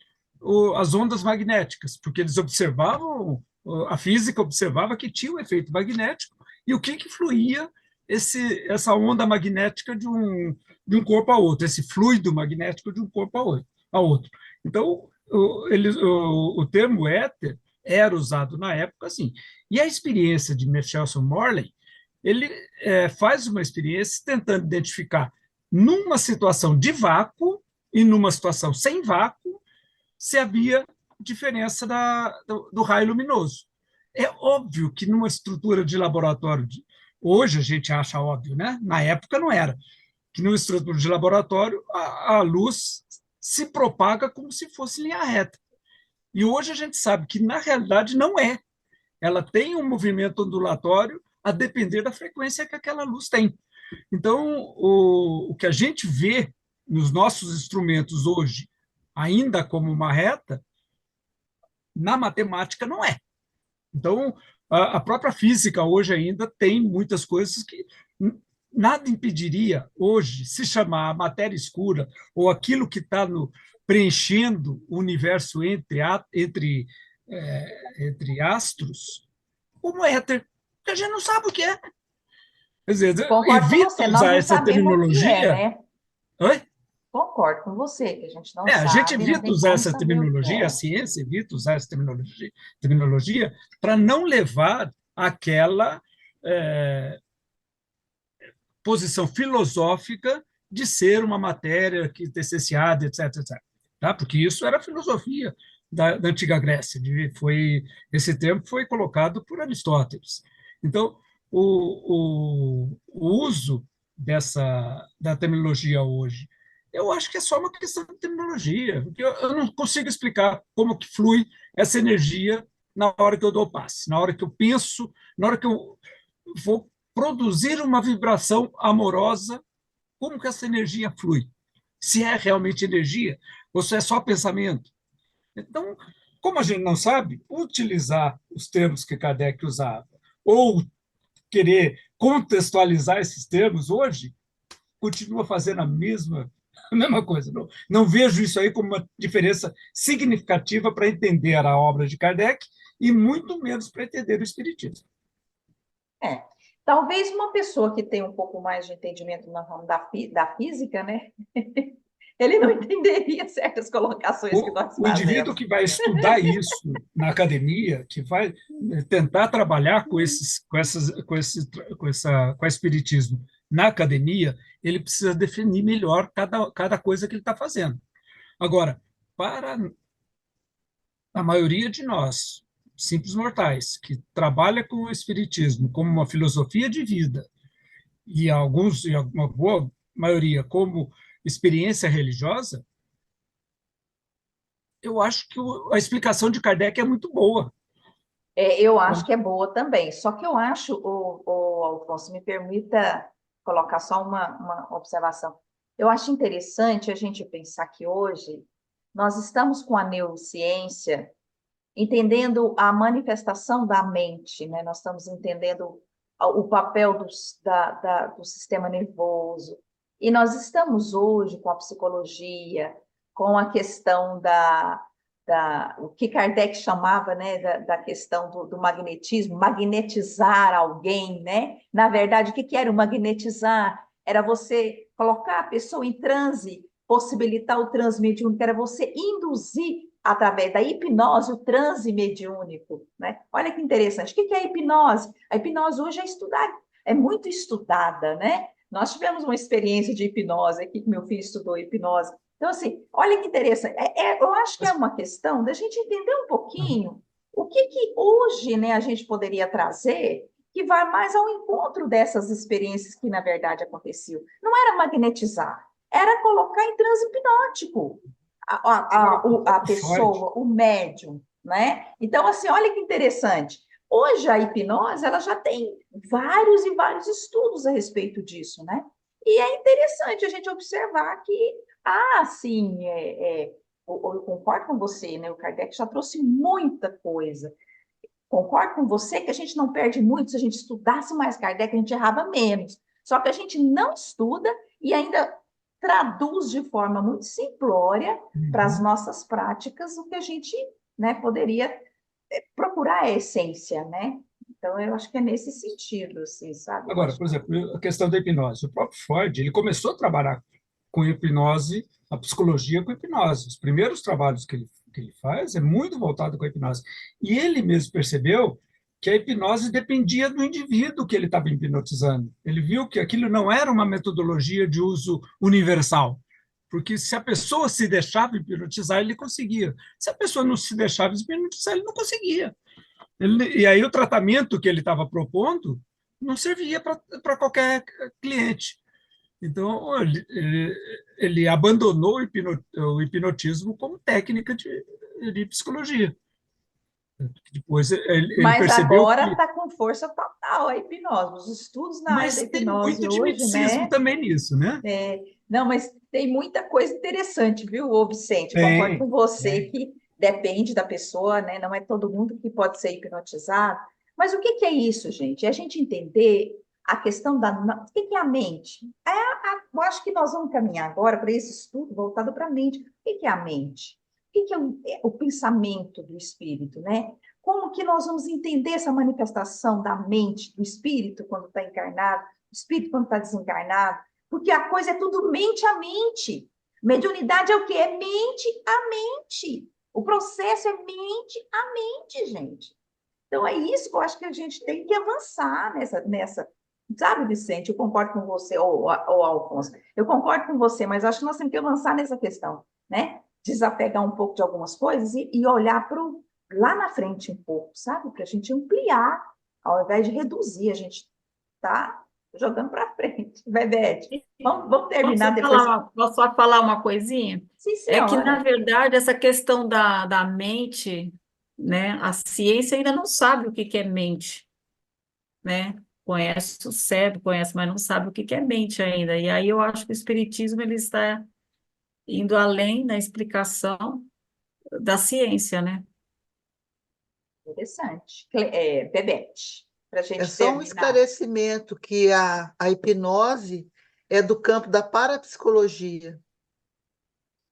Speaker 5: as ondas magnéticas, porque eles observavam, a física observava que tinha um efeito magnético, e o que fluía essa onda magnética de um corpo a outro, esse fluido magnético de um corpo a outro. Então, o termo éter era usado na época assim. E a experiência de Michelson Morley, ele faz uma experiência tentando identificar numa situação de vácuo e numa situação sem vácuo se havia diferença do raio luminoso. É óbvio que numa estrutura de laboratório, hoje a gente acha óbvio, né? Na época não era, que numa estrutura de laboratório a luz se propaga como se fosse linha reta. E hoje a gente sabe que na realidade não é. Ela tem um movimento ondulatório a depender da frequência que aquela luz tem. Então, o que a gente vê nos nossos instrumentos hoje, ainda como uma reta, na matemática não é. Então, a própria física hoje ainda tem muitas coisas que nada impediria hoje se chamar a matéria escura ou aquilo que está preenchendo o universo entre astros como éter. porque a gente não sabe o que é. Quer dizer,
Speaker 1: Concordo com
Speaker 5: evita
Speaker 1: você, nós
Speaker 5: usar
Speaker 1: não
Speaker 5: essa
Speaker 1: sabemos o que é,
Speaker 5: terminologia.
Speaker 1: né?
Speaker 5: Oi?
Speaker 1: Concordo com você, que a gente não
Speaker 5: A gente
Speaker 1: sabe, não
Speaker 5: evita
Speaker 1: tem
Speaker 5: usar
Speaker 1: como
Speaker 5: essa
Speaker 1: saber o que
Speaker 5: terminologia, a
Speaker 1: é.
Speaker 5: ciência evita usar essa terminologia para não levar àquela posição filosófica de ser uma matéria que essenciada, etc, etc. Tá? Porque isso era a filosofia da antiga Grécia. Esse termo foi colocado por Aristóteles. Então, o uso da terminologia hoje, eu acho que é só uma questão de terminologia, porque eu não consigo explicar como que flui essa energia na hora que eu dou passe, na hora que eu penso, na hora que eu vou produzir uma vibração amorosa, como que essa energia flui? Se é realmente energia ou se é só pensamento? Então, como a gente não sabe, utilizar os termos que Kardec usava ou querer contextualizar esses termos hoje, continua fazendo a mesma coisa. Não vejo isso aí como uma diferença significativa para entender a obra de Kardec e muito menos para entender o Espiritismo.
Speaker 1: É. Talvez uma pessoa que tem um pouco mais de entendimento no ramo da física, né? Ele não entenderia certas colocações que nós
Speaker 5: O indivíduo
Speaker 1: fazemos.
Speaker 5: que vai estudar isso na academia, que vai tentar trabalhar com o espiritismo na academia, ele precisa definir melhor cada coisa que ele está fazendo. Agora, para a maioria de nós, simples mortais, que trabalha com o espiritismo como uma filosofia de vida, e uma boa maioria como experiência religiosa, eu acho que a explicação de Kardec é muito boa.
Speaker 1: Eu acho que é boa também. Só que eu acho, o Alfonso, me permita colocar só uma observação. Eu acho interessante a gente pensar que hoje nós estamos com a neurociência entendendo a manifestação da mente, né? Nós estamos entendendo o papel do sistema nervoso. E nós estamos hoje com a psicologia, com a questão o que Kardec chamava, né, da questão do magnetismo, magnetizar alguém, né? Na verdade, o que era o magnetizar? Era você colocar a pessoa em transe, possibilitar o transe mediúnico, era você induzir através da hipnose, o transe mediúnico, né? Olha que interessante. O que é a hipnose? A hipnose hoje é muito estudada, né? Nós tivemos uma experiência de hipnose aqui, que meu filho estudou hipnose. Então, assim, olha que interessante. Eu acho que é uma questão da gente entender um pouquinho o que hoje, né, a gente poderia trazer que vai mais ao encontro dessas experiências que, na verdade, aconteciam. Não era magnetizar, era colocar em transe hipnótico a pessoa, o médium, né? Então, assim, olha que interessante. Hoje, a hipnose, ela já tem vários e vários estudos a respeito disso, né? E é interessante a gente observar que, sim, eu concordo com você, né? O Kardec já trouxe muita coisa. Concordo com você que a gente não perde muito se a gente estudasse mais Kardec, a gente errava menos. Só que a gente não estuda e ainda traduz de forma muito simplória para as nossas práticas o que a gente, né, poderia procurar a essência, né? Então, eu acho que é nesse sentido, assim, sabe?
Speaker 5: Agora, por exemplo, a questão da hipnose. O próprio Freud, ele começou a trabalhar com hipnose, a psicologia com hipnose. Os primeiros trabalhos que ele faz é muito voltado com a hipnose. E ele mesmo percebeu que a hipnose dependia do indivíduo que ele estava hipnotizando. Ele viu que aquilo não era uma metodologia de uso universal, porque se a pessoa se deixava hipnotizar, ele conseguia. Se a pessoa não se deixava hipnotizar, ele não conseguia. E aí o tratamento que ele estava propondo não servia para qualquer cliente. Então, ele abandonou o hipnotismo como técnica de psicologia. Depois ele
Speaker 1: Mas
Speaker 5: percebeu
Speaker 1: agora
Speaker 5: que...
Speaker 1: está com força total a hipnose. Os estudos na área da
Speaker 5: Mas tem
Speaker 1: hipnose
Speaker 5: muito de
Speaker 1: hoje,
Speaker 5: misticismo
Speaker 1: né?
Speaker 5: também nisso, né?
Speaker 1: Não, mas tem muita coisa interessante, viu, ô Vicente? Concordo com
Speaker 5: Tem,
Speaker 1: você
Speaker 5: tem.
Speaker 1: que depende da pessoa, né? Não é todo mundo que pode ser hipnotizado. Mas o que é isso, gente? É a gente entender a questão o que é a mente? Eu acho que nós vamos caminhar agora para esse estudo voltado para a mente. O que é a mente? O que é o pensamento do espírito, né? como que nós vamos entender essa manifestação da mente, do espírito quando está encarnado, do espírito quando está desencarnado, porque a coisa é tudo mente a mente. Mediunidade é o quê? É mente a mente. O processo é mente a mente, gente. Então, é isso que eu acho que a gente tem que avançar nessa. Sabe, Vicente, eu concordo com você, ou Alfonso, eu concordo com você, mas acho que nós temos que avançar nessa questão, né? Desapegar um pouco de algumas coisas e olhar lá na frente um pouco, sabe? Para a gente ampliar, ao invés de reduzir, a gente tá jogando para frente. Bebete, vamos terminar depois.
Speaker 7: Posso só falar uma coisinha?
Speaker 1: Sim,
Speaker 7: É que,
Speaker 1: senhora.
Speaker 7: na verdade, essa questão da mente, né? A ciência ainda não sabe o que que é mente, né? Conhece o cérebro, conhece, mas não sabe o que que é mente ainda. E aí eu acho que o espiritismo ele está indo além na explicação da ciência, né?
Speaker 1: Interessante. Bebete, para a
Speaker 6: É
Speaker 1: gente
Speaker 6: só um
Speaker 1: terminar.
Speaker 6: esclarecimento que a hipnose é do campo da parapsicologia,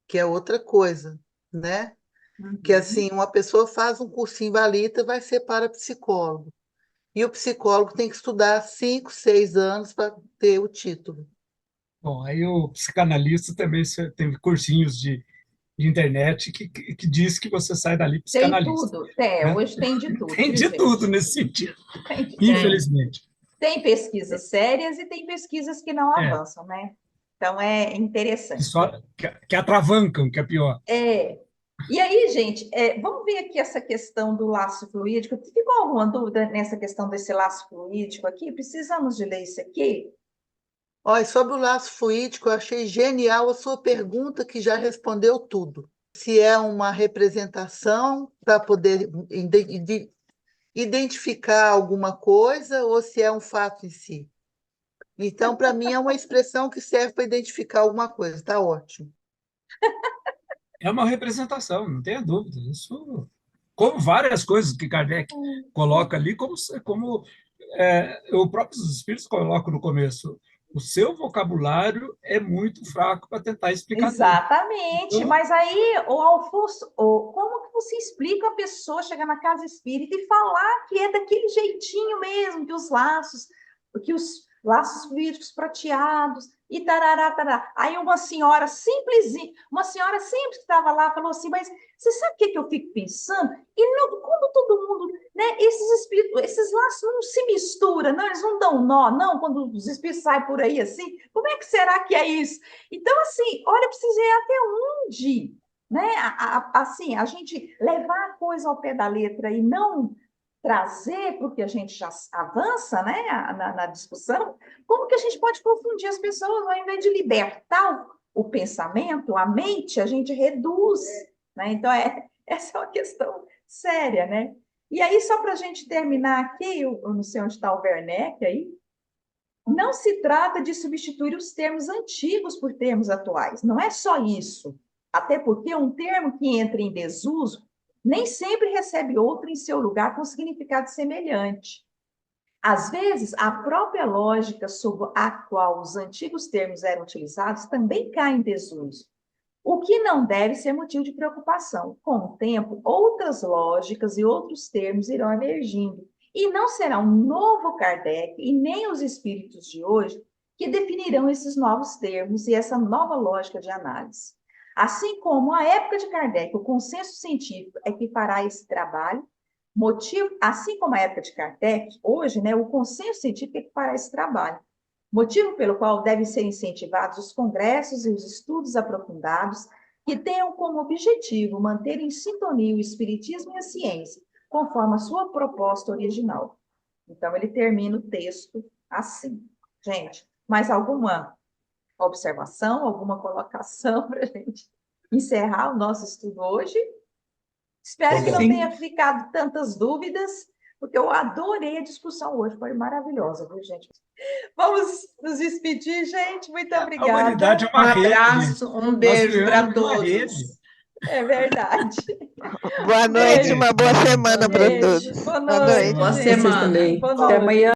Speaker 6: que é outra coisa, né? Que assim, uma pessoa faz um cursinho Valita, vai ser parapsicólogo. E o psicólogo tem que estudar 5, 6 anos para ter o título.
Speaker 5: Bom, aí o psicanalista também tem cursinhos de internet que diz que você sai dali
Speaker 1: Tem
Speaker 5: psicanalista,
Speaker 1: tudo,
Speaker 5: né?
Speaker 1: hoje tem de tudo,
Speaker 5: Tem
Speaker 1: viu,
Speaker 5: de
Speaker 1: gente?
Speaker 5: tudo nesse sentido,
Speaker 1: Tem
Speaker 5: infelizmente.
Speaker 1: Tem pesquisas sérias e tem pesquisas que não
Speaker 5: É,
Speaker 1: avançam, né? Então, é interessante.
Speaker 5: que atravancam, que é pior.
Speaker 1: E aí, gente, vamos ver aqui essa questão do laço fluídico. Ficou alguma dúvida nessa questão desse laço fluídico aqui? Precisamos de ler isso aqui?
Speaker 6: Olha, sobre o laço fluídico, eu achei genial a sua pergunta, que já respondeu tudo. Se é uma representação para poder identificar alguma coisa ou se é um fato em si. Então, para mim, é uma expressão que serve para identificar alguma coisa. Está ótimo.
Speaker 5: É uma representação, não tenha dúvida. Isso, como várias coisas que Kardec coloca ali, como o próprio espíritos colocam no começo. O seu vocabulário é muito fraco para tentar explicar tudo.
Speaker 1: Exatamente,
Speaker 5: Então,
Speaker 1: mas aí, o Alfonso, como que você explica a pessoa chegar na casa espírita e falar que é daquele jeitinho mesmo, que os laços fluídicos prateados e tarará, tarará. Aí uma senhora simplesinha, que estava lá, falou assim, mas você sabe o que eu fico pensando? E não, quando todo mundo, né, esses espíritos, esses laços não se misturam, não, eles não dão nó, não, quando os espíritos saem por aí assim, como é que será que é isso? Então, assim, olha, precisa ir até onde, né? Assim, a gente levar a coisa ao pé da letra e não trazer, porque a gente já avança, né, na discussão, como que a gente pode confundir as pessoas, ao invés de libertar o pensamento, a mente, a gente reduz, né? Então, essa é uma questão séria, né? E aí, só para a gente terminar aqui, eu não sei onde está o Werneck aí, não se trata de substituir os termos antigos por termos atuais. Não é só isso. Até porque um termo que entra em desuso nem sempre recebe outro em seu lugar com significado semelhante. Às vezes, a própria lógica sob a qual os antigos termos eram utilizados também cai em desuso, o que não deve ser motivo de preocupação. Com o tempo, outras lógicas e outros termos irão emergindo, e não será um novo Kardec e nem os espíritos de hoje que definirão esses novos termos e essa nova lógica de análise. Assim como a época de Kardec, o consenso científico é que fará esse trabalho, assim como a época de Kardec, hoje, né, o consenso científico é que fará esse trabalho, motivo pelo qual devem ser incentivados os congressos e os estudos aprofundados que tenham como objetivo manter em sintonia o espiritismo e a ciência, conforme a sua proposta original. Então, ele termina o texto assim. Gente, mais alguma observação, alguma colocação para a gente encerrar o nosso estudo hoje? Espero que não tenha ficado tantas dúvidas, porque eu adorei a discussão hoje, foi maravilhosa, viu, gente? Vamos nos despedir, gente. Muito obrigada.
Speaker 5: A humanidade é uma rede.
Speaker 10: Abraço, um beijo para todos.
Speaker 1: É verdade.
Speaker 4: Boa noite, uma boa semana para todos.
Speaker 1: Boa noite.
Speaker 10: Boa semana.
Speaker 1: Boa noite. Até amanhã.